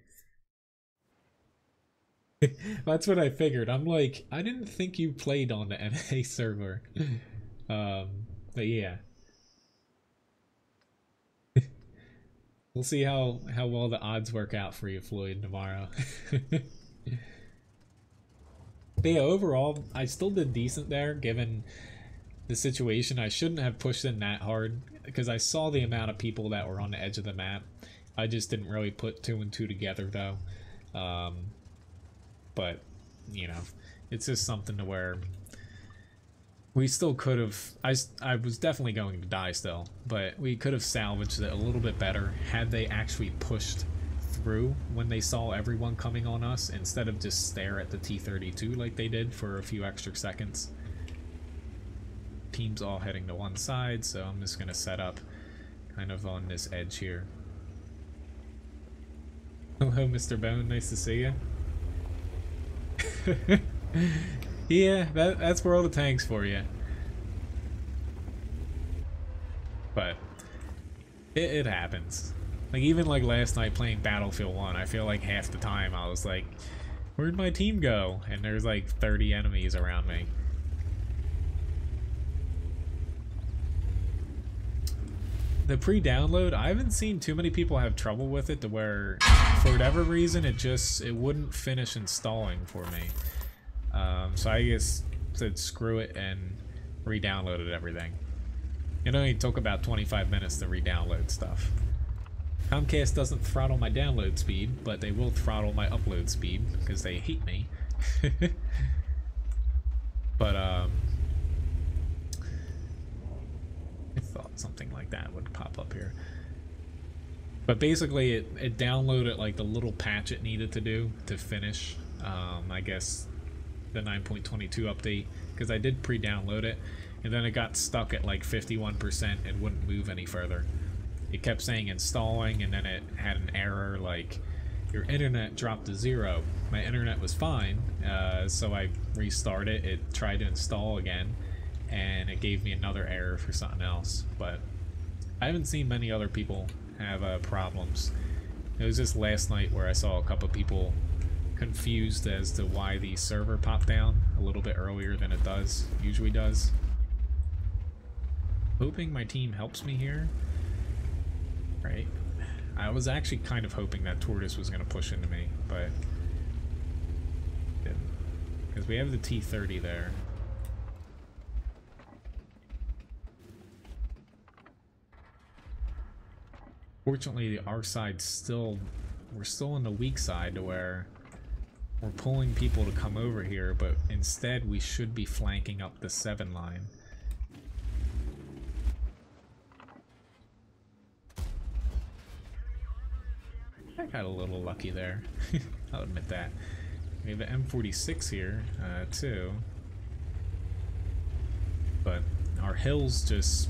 A: That's what I figured. I'm like, I didn't think you played on the NA server. But yeah. We'll see how well the odds work out for you, Floyd, tomorrow. But yeah, overall, I still did decent there, given the situation. I shouldn't have pushed in that hard, because I saw the amount of people that were on the edge of the map. I just didn't really put 2 and 2 together, though. But, you know, it's just something to where we still could have... I was definitely going to die still, but we could have salvaged it a little bit better had they actually pushed through when they saw everyone coming on us, instead of just stare at the T-32 like they did for a few extra seconds. Team's all heading to one side, so I'm just going to set up kind of on this edge here. Hello, Mr. Bone, nice to see you. Yeah, that's where all the tanks for you. But it happens. Like, even like last night playing Battlefield 1, I feel like half the time I was like, where'd my team go? And there's like 30 enemies around me. The pre-download, I haven't seen too many people have trouble with it, to where for whatever reason it wouldn't finish installing for me. So I just said screw it and re-downloaded everything. It only took about 25 minutes to re-download stuff. Comcast doesn't throttle my download speed, but they will throttle my upload speed because they hate me. But I thought something like that would pop up here. But basically it downloaded like the little patch it needed to do to finish, I guess, the 9.22 update, because I did pre-download it, and then it got stuck at like 51% and wouldn't move any further. It kept saying installing, and then it had an error like your internet dropped to 0. My internet was fine, so I restarted it, tried to install again, and it gave me another error for something else. But I haven't seen many other people have problems. It was just last night where I saw a couple people confused as to why the server popped down a little bit earlier than it usually does. Hoping my team helps me here. Right. I was actually kind of hoping that Tortoise was going to push into me, but didn't. Because we have the T30 there. Fortunately, our side's still, we're still on the weak side to where we're pulling people to come over here, but instead we should be flanking up the 7 line. I got a little lucky there. I'll admit that. We have an M46 here, too. But our hills just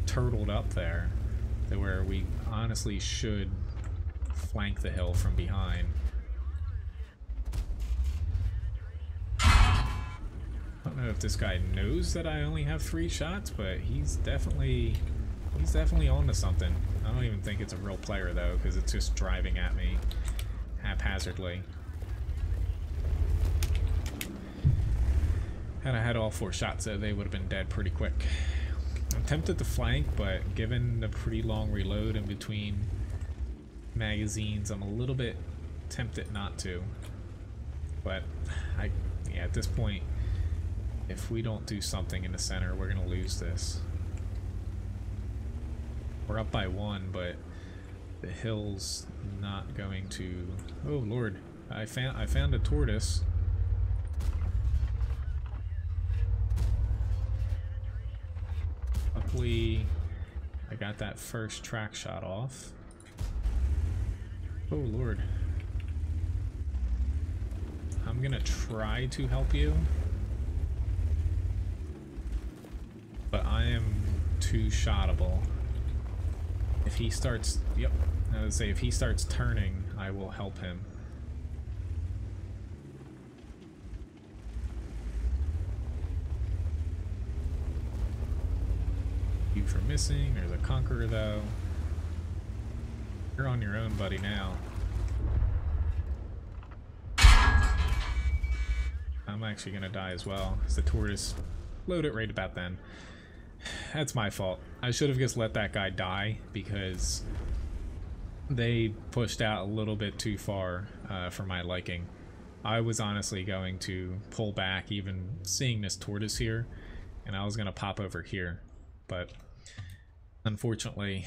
A: turtled up there to where we honestly should flank the hill from behind. I don't know if this guy knows that I only have 3 shots, but he's definitely on to something. I don't even think it's a real player though, because it's just driving at me haphazardly. Had I had all 4 shots though, they would have been dead pretty quick. I'm tempted to flank, but given the pretty long reload in between magazines, I'm a little bit tempted not to. But yeah, at this point, if we don't do something in the center, we're gonna lose this. We're up by 1, but the hill's not going to. Oh Lord! I found a Tortoise. Luckily, I got that first track shot off. Oh Lord! I'm gonna try to help you, but I am too shottable. If he starts, yep, I would say if he starts turning, I will help him. You for missing, there's a Conqueror though. You're on your own, buddy, now. I'm actually gonna die as well, because the Tortoise loaded right about then. That's my fault. I should have just let that guy die because they pushed out a little bit too far for my liking. I was honestly going to pull back even seeing this Tortoise here, and I was going to pop over here. But unfortunately,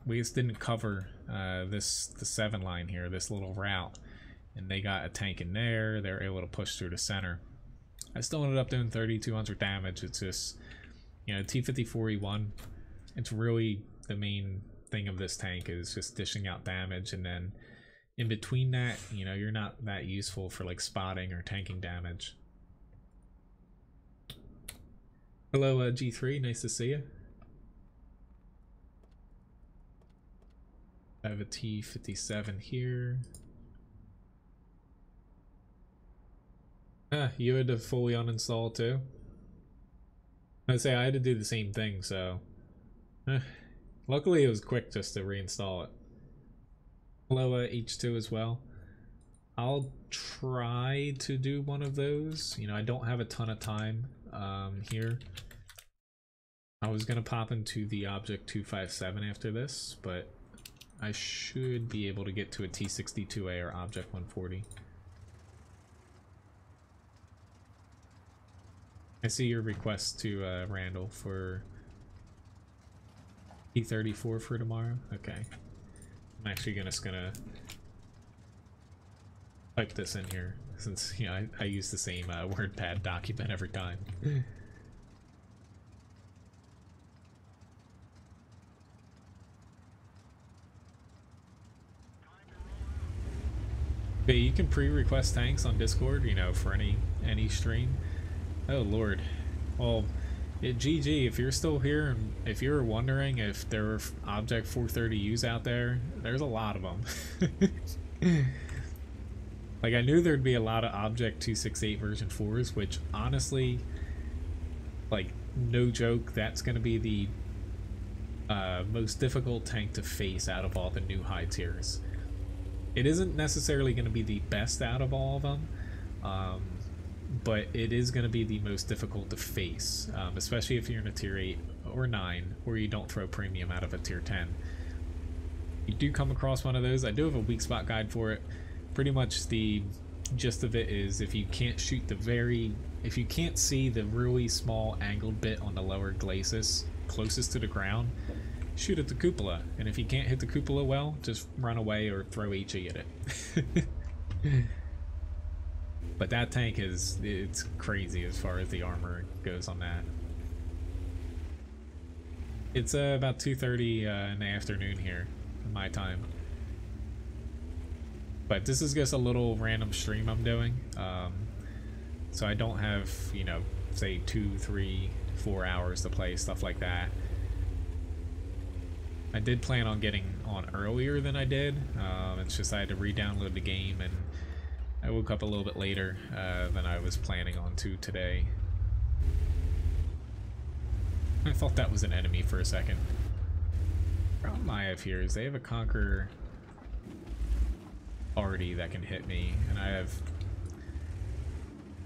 A: we just didn't cover the 7 line here, this little route. And they got a tank in there, they were able to push through the center. I still ended up doing 3,200 damage. It's just, you know, T54E1, it's really the main thing of this tank is just dishing out damage, and then in between that, you know, you're not that useful for like spotting or tanking damage. Hello G3, nice to see you. I have a T57 here. You had to fully uninstall too? I'd say I had to do the same thing, so luckily it was quick just to reinstall it. Hello H2 as well. I'll try to do one of those. You know, I don't have a ton of time here. I was gonna pop into the Object 257 after this, but I should be able to get to a T62A or Object 140. I see your request to Randall for T34 for tomorrow. Okay. I'm actually just gonna type this in here since, you know, I use the same WordPad document every time. Okay, you can pre-request tanks on Discord, you know, for any stream. Oh Lord. Well, GG, if you're still here and if you're wondering if there are Object 430Us out there, there's a lot of them. Like, I knew there'd be a lot of Object 268 version 4s, which honestly, like, no joke, that's going to be the most difficult tank to face out of all the new high tiers. It isn't necessarily going to be the best out of all of them, but it is going to be the most difficult to face, especially if you're in a tier 8 or 9, or you don't throw premium out of a tier 10. You do come across one of those. I do have a weak spot guide for it. Pretty much the gist of it is, if you can't shoot if you can't see the really small angled bit on the lower glacis closest to the ground, shoot at the cupola. And if you can't hit the cupola well, just run away or throw HE at it. But that tank it's crazy as far as the armor goes on that. It's about 2:30 in the afternoon here, in my time. But this is just a little random stream I'm doing. So I don't have, you know, say 2, 3, 4 hours to play, stuff like that. I did plan on getting on earlier than I did. It's just I had to re-download the game, and I woke up a little bit later than I was planning on to today. I thought that was an enemy for a second. The problem I have here is they have a Conqueror already that can hit me, and I have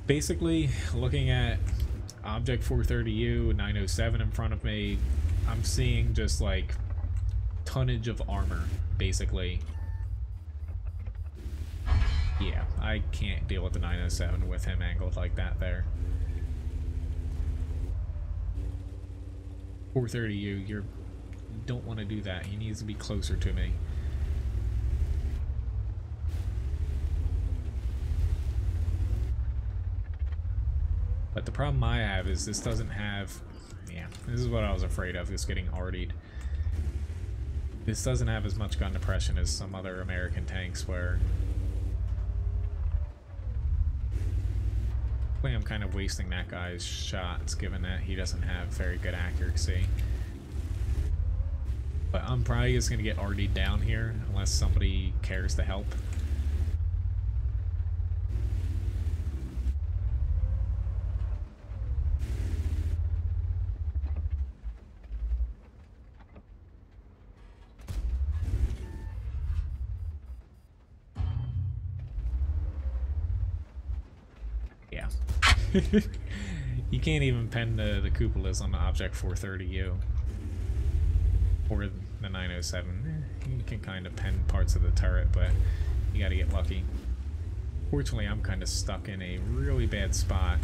A: basically, looking at Object 430U 907 in front of me, I'm seeing just like tonnage of armor, basically. Yeah, I can't deal with the 907 with him angled like that there. 430U, you don't want to do that. He needs to be closer to me. But the problem I have is this doesn't have... Yeah, this is what I was afraid of, is getting RD'd. This doesn't have as much gun depression as some other American tanks where... I'm kind of wasting that guy's shots, given that he doesn't have very good accuracy. But I'm probably just going to get RD'd down here, unless somebody cares to help. Yeah. You can't even pen the cupolas on the Object 430U. Or the 907. You can kind of pen parts of the turret, but you gotta get lucky. Fortunately, I'm kind of stuck in a really bad spot,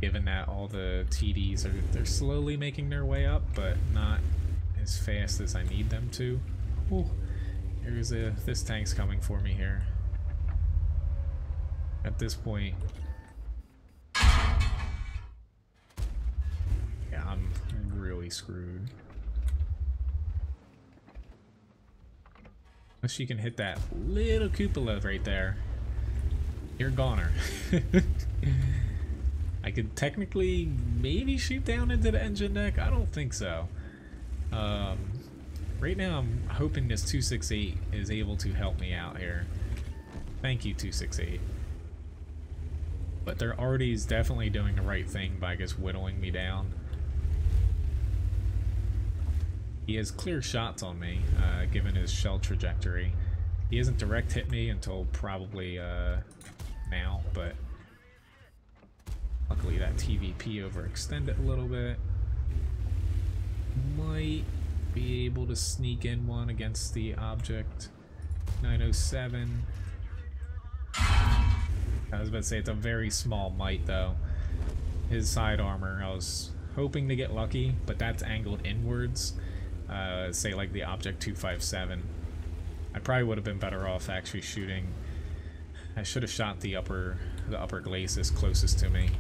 A: given that all the TDs they're slowly making their way up, but not as fast as I need them to. Ooh, this tank's coming for me here. At this point, yeah, I'm really screwed. Unless you can hit that little cupola right there, you're a goner. I could technically maybe shoot down into the engine deck. I don't think so. Right now I'm hoping this 268 is able to help me out here. Thank you, 268. But their RD is definitely doing the right thing by just whittling me down. He has clear shots on me, given his shell trajectory. He hasn't direct hit me until probably now, but luckily that TVP overextended a little bit. Might be able to sneak in one against the Object 907. I was about to say it's a very small might though. His side armor, I was hoping to get lucky, but that's angled inwards. Say like the Object 257. I probably would have been better off actually shooting. I should have shot the upper glacis closest to me,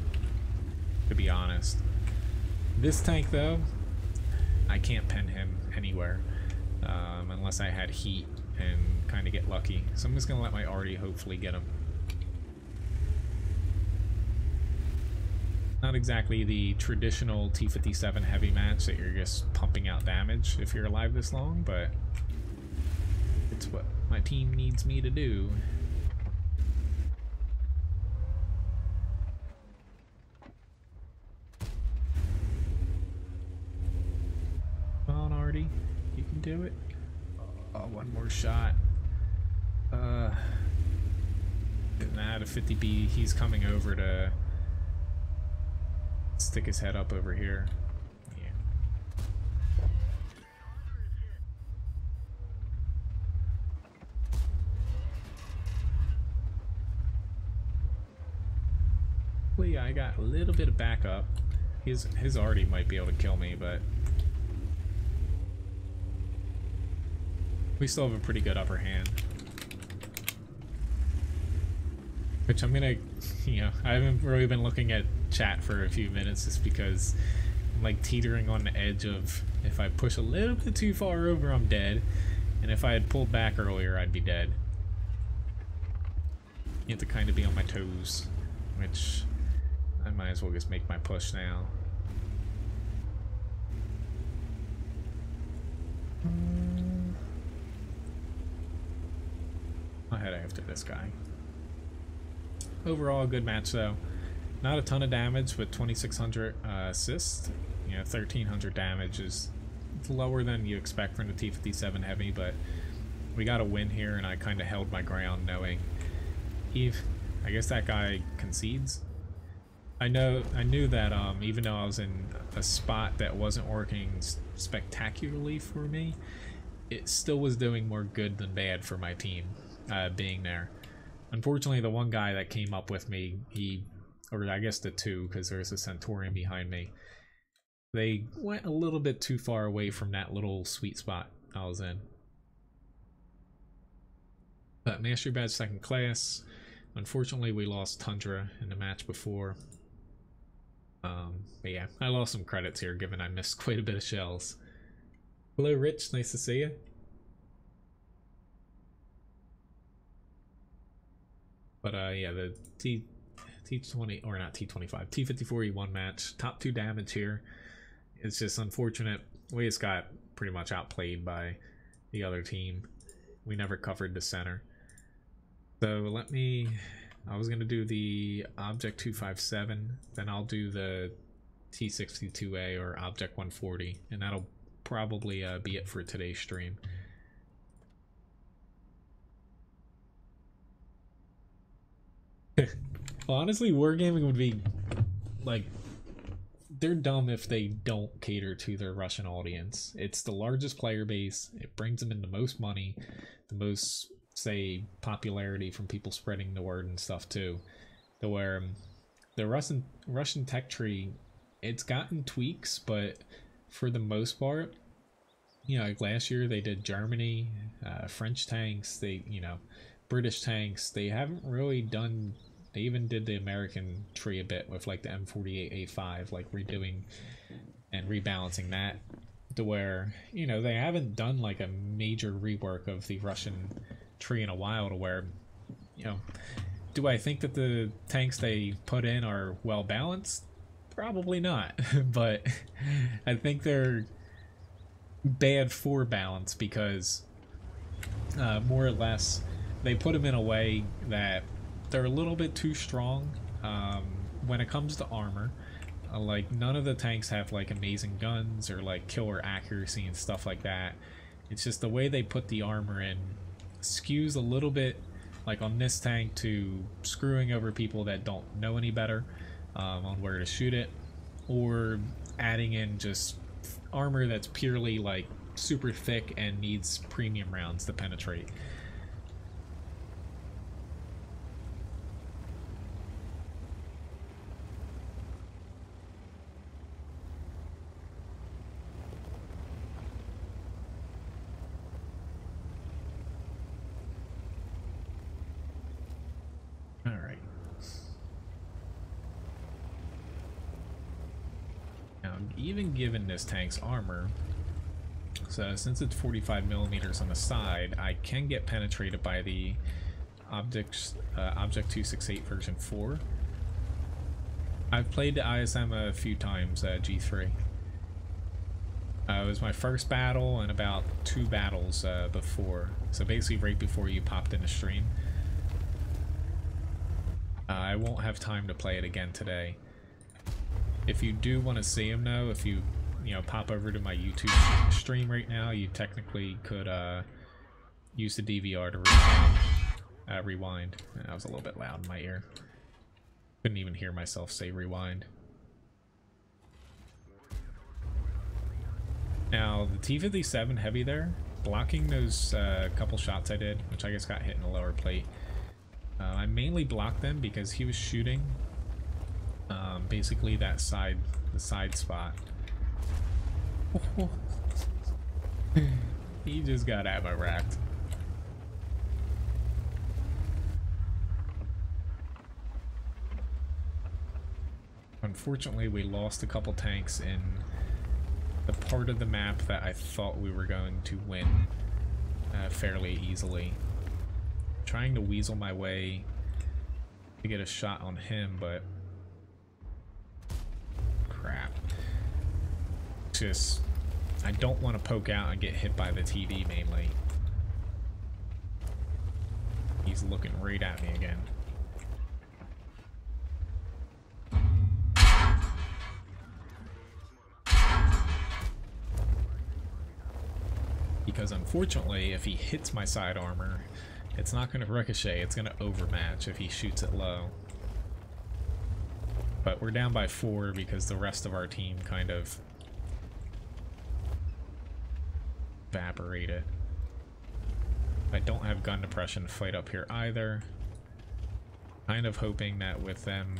A: to be honest. This tank though, I can't pen him anywhere unless I had heat and kind of get lucky. So I'm just gonna let my RD hopefully get him. Not exactly the traditional T57 Heavy match that you're just pumping out damage if you're alive this long, but That's what my team needs me to do. Come on, Artie. You can do it. Oh, one more shot. Nah, the 50B, he's coming over to stick his head up over here. Yeah. Well, yeah, I got a little bit of backup. His Artie might be able to kill me, but we still have a pretty good upper hand. Which I'm gonna, you know, I haven't really been looking at chat for a few minutes just because I'm like teetering on the edge of, if I push a little bit too far over, I'm dead. And if I had pulled back earlier, I'd be dead. You have to kind of be on my toes, which I might as well just make my push now. I'll head after this guy. Overall, a good match though. Not a ton of damage, but 2,600 assist. You know, 1,300 damage is lower than you expect from the T57 Heavy, but we got a win here, and I kind of held my ground knowing I guess that guy concedes. I knew that even though I was in a spot that wasn't working spectacularly for me, it still was doing more good than bad for my team being there. Unfortunately, the one guy that came up with me, or I guess the two, because there's a Centaurian behind me, they went a little bit too far away from that little sweet spot I was in. But Mastery Badge 2nd class. Unfortunately, we lost Tundra in the match before. But yeah, I lost some credits here, given I missed quite a bit of shells. Hello, Rich. Nice to see you. But yeah, the T20, or not T25, T54E1 match, top 2 damage here. It's just unfortunate. We just got pretty much outplayed by the other team. We never covered the center. So I was gonna do the Object 257, then I'll do the T62A or Object 140, and that'll probably be it for today's stream. Well, honestly, Wargaming would be, like, they're dumb if they don't cater to their Russian audience. It's the largest player base, it brings them in the most money, the most, say, popularity from people spreading the word and stuff too. To where the Russian tech tree, it's gotten tweaks, but for the most part, you know, like last year they did Germany, French tanks, British tanks. They haven't really done. They even did the American tree a bit with like the M48A5, like redoing and rebalancing that to where, you know, they haven't done like a major rework of the Russian tree in a while to where, you know, do I think that the tanks they put in are well balanced? Probably not, but I think they're bad for balance because more or less they put them in a way that they're a little bit too strong when it comes to armor. Like none of the tanks have like amazing guns or like killer accuracy and stuff like that. It's just the way they put the armor in skews a little bit, like on this tank, to screwing over people that don't know any better on where to shoot it, or adding in just armor that's purely like super thick and needs premium rounds to penetrate. Alright. Now, even given this tank's armor, so since it's 45 millimeters on the side, I can get penetrated by the Object 268 version 4. I've played the ISM a few times, G3. It was my first battle and about 2 battles before. So basically right before you popped in the stream. I won't have time to play it again today. If you do want to see him though, if you pop over to my YouTube stream right now, you technically could use the DVR to rewind. That was a little bit loud in my ear. Couldn't even hear myself say rewind. Now, the T57 Heavy there, blocking those couple shots I did, which I guess got hit in the lower plate. I mainly blocked them because he was shooting basically the side spot. He just got ammo racked. Unfortunately, we lost a couple tanks in the part of the map that I thought we were going to win fairly easily. Trying to weasel my way to get a shot on him, but crap. Just, I don't want to poke out and get hit by the TV mainly. He's looking right at me again. Because unfortunately, if he hits my side armor, it's not going to ricochet, it's going to overmatch if he shoots it low. But we're down by 4 because the rest of our team kind of evaporated. I don't have gun depression to fight up here either. Kind of hoping that with them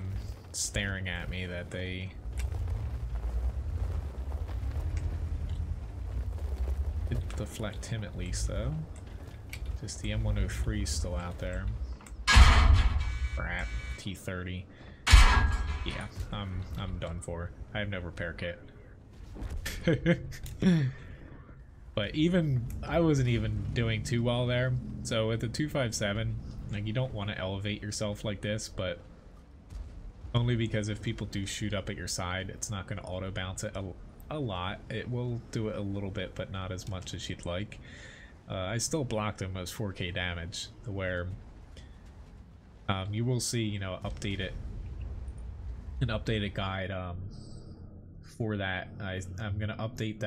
A: staring at me that they did deflect him at least though. Just the M103 still out there. Crap, T30. Yeah, I'm done for. I have no repair kit. But even I wasn't even doing too well there. So with the 257, like, you don't want to elevate yourself like this, but only because if people do shoot up at your side, it's not going to auto bounce it a lot. It will do it a little bit, but not as much as you'd like. I still blocked him as 4K damage, where you will see, an updated guide for that. I'm gonna update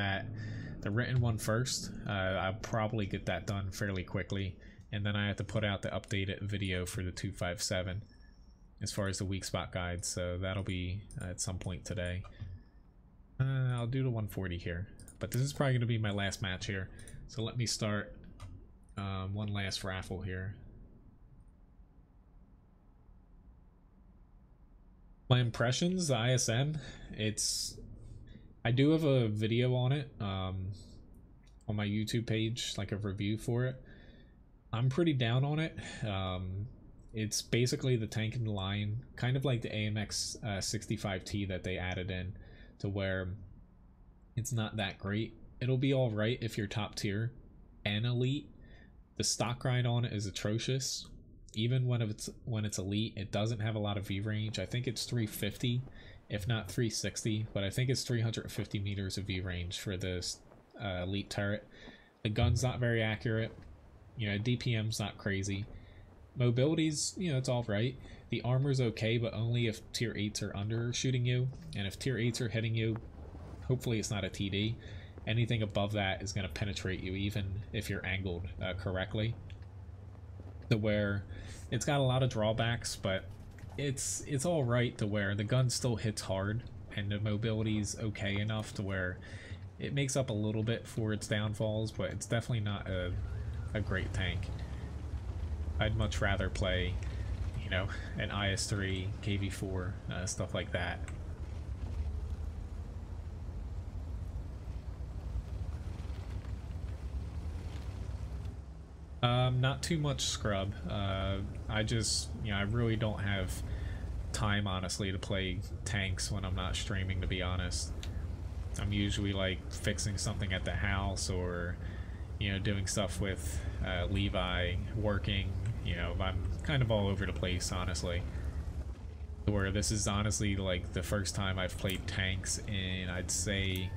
A: the written one first. I'll probably get that done fairly quickly, and then I have to put out the updated video for the 257 as far as the weak spot guide. So that'll be at some point today. I'll do the 140 here, but this is probably gonna be my last match here. So let me start one last raffle here. My impressions, the ISM, I do have a video on it on my YouTube page, like a review for it. I'm pretty down on it. It's basically the tank in the line, kind of like the AMX 65T that they added in, to where it's not that great. It'll be all right if you're top tier and elite. The stock grind on it is atrocious. Even when it's elite, it doesn't have a lot of V range. I think it's 350, if not 360, but I think it's 350 meters of V range for this elite turret. The gun's not very accurate. DPM's not crazy. Mobility's, it's all right. The armor's okay, but only if tier 8s are under shooting you, and if tier 8s are hitting you, hopefully it's not a TD. Anything above that is going to penetrate you, even if you're angled correctly. To where it's got a lot of drawbacks, but it's all right to where the gun still hits hard, and the mobility's okay enough to where it makes up a little bit for its downfalls, but it's definitely not a great tank. I'd much rather play, an IS-3, KV-4, stuff like that. Not too much scrub. I just, I really don't have time, honestly, to play tanks when I'm not streaming, to be honest. I'm usually, like, fixing something at the house or, doing stuff with Levi, working. I'm kind of all over the place, honestly. Where this is honestly, like, the first time I've played tanks in, I'd say,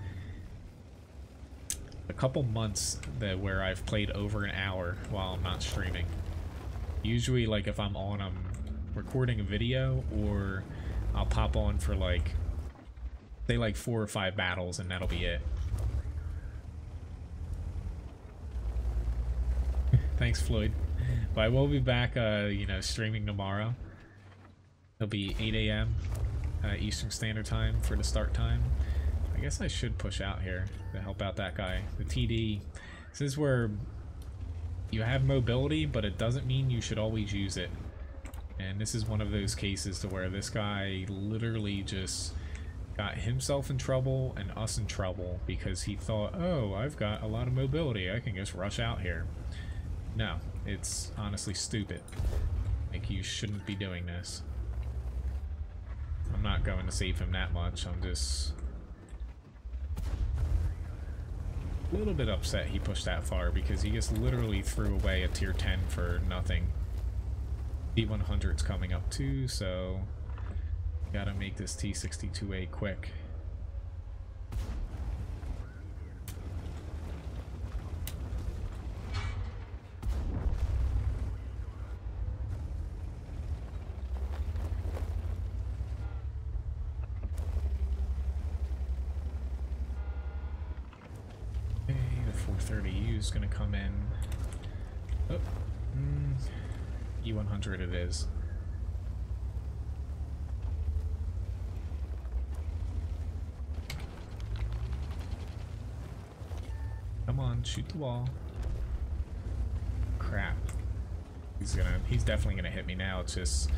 A: a couple months where I've played over an hour while I'm not streaming. Usually, like, if I'm on, I'm recording a video, or I'll pop on for, like, say, like 4 or 5 battles, and that'll be it. Thanks, Floyd. But I will be back, you know, streaming tomorrow. It'll be 8 a.m. Eastern Standard Time for the start time. I guess I should push out here to help out that guy. The TD, this is where you have mobility, but it doesn't mean you should always use it. And this is one of those cases to where this guy literally just got himself in trouble and us in trouble because he thought, oh, I've got a lot of mobility, I can just rush out here. No, it's honestly stupid. Like, you shouldn't be doing this. I'm not going to save him that much. I'm just a little bit upset he pushed that far because he just literally threw away a tier 10 for nothing. T100's coming up too, so gotta make this T62A quick. The 430U is gonna come in. Oh, E100 it is. Come on, shoot the wall. Crap. He's definitely gonna hit me now. It's just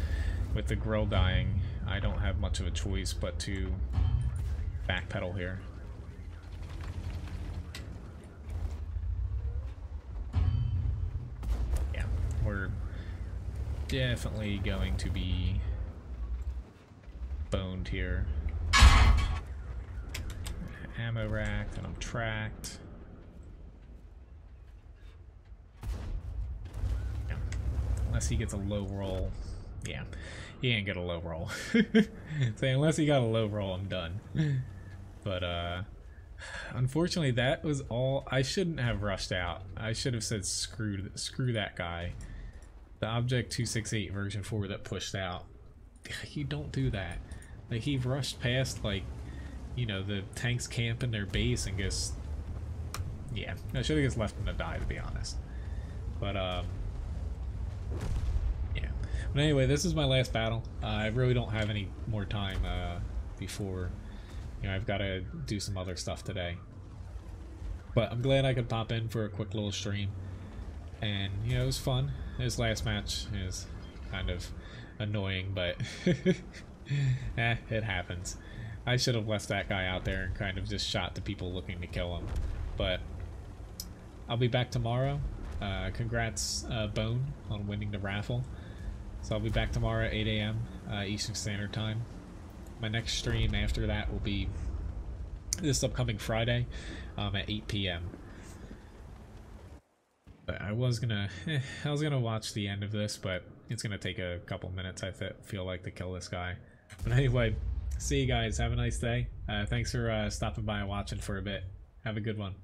A: with the grill dying, I don't have much of a choice but to backpedal here. Yeah, we're definitely going to be boned here. Ammo racked and I'm tracked. Yeah. Unless he gets a low roll. Yeah, he ain't get a low roll. So unless he got a low roll, I'm done. But unfortunately that was all. I shouldn't have rushed out. I should have said screw that guy. The Object 268 version 4 that pushed out. You don't do that. Like, he rushed past, like, you know, the tanks camp in their base and just, yeah, I should have just left him to die, to be honest. But yeah. But anyway, this is my last battle. I really don't have any more time before, you know, I've got to do some other stuff today. But I'm glad I could pop in for a quick little stream. And, you know, it was fun. His last match is kind of annoying, but it happens. I should have left that guy out there and kind of just shot the people looking to kill him. But I'll be back tomorrow. Congrats, Bone, on winning the raffle. So I'll be back tomorrow at 8 a.m. Eastern Standard Time. My next stream after that will be this upcoming Friday at 8 p.m. But I was gonna watch the end of this, but it's gonna take a couple minutes, I feel like, to kill this guy. But anyway, see you guys. Have a nice day. Thanks for stopping by and watching for a bit. Have a good one.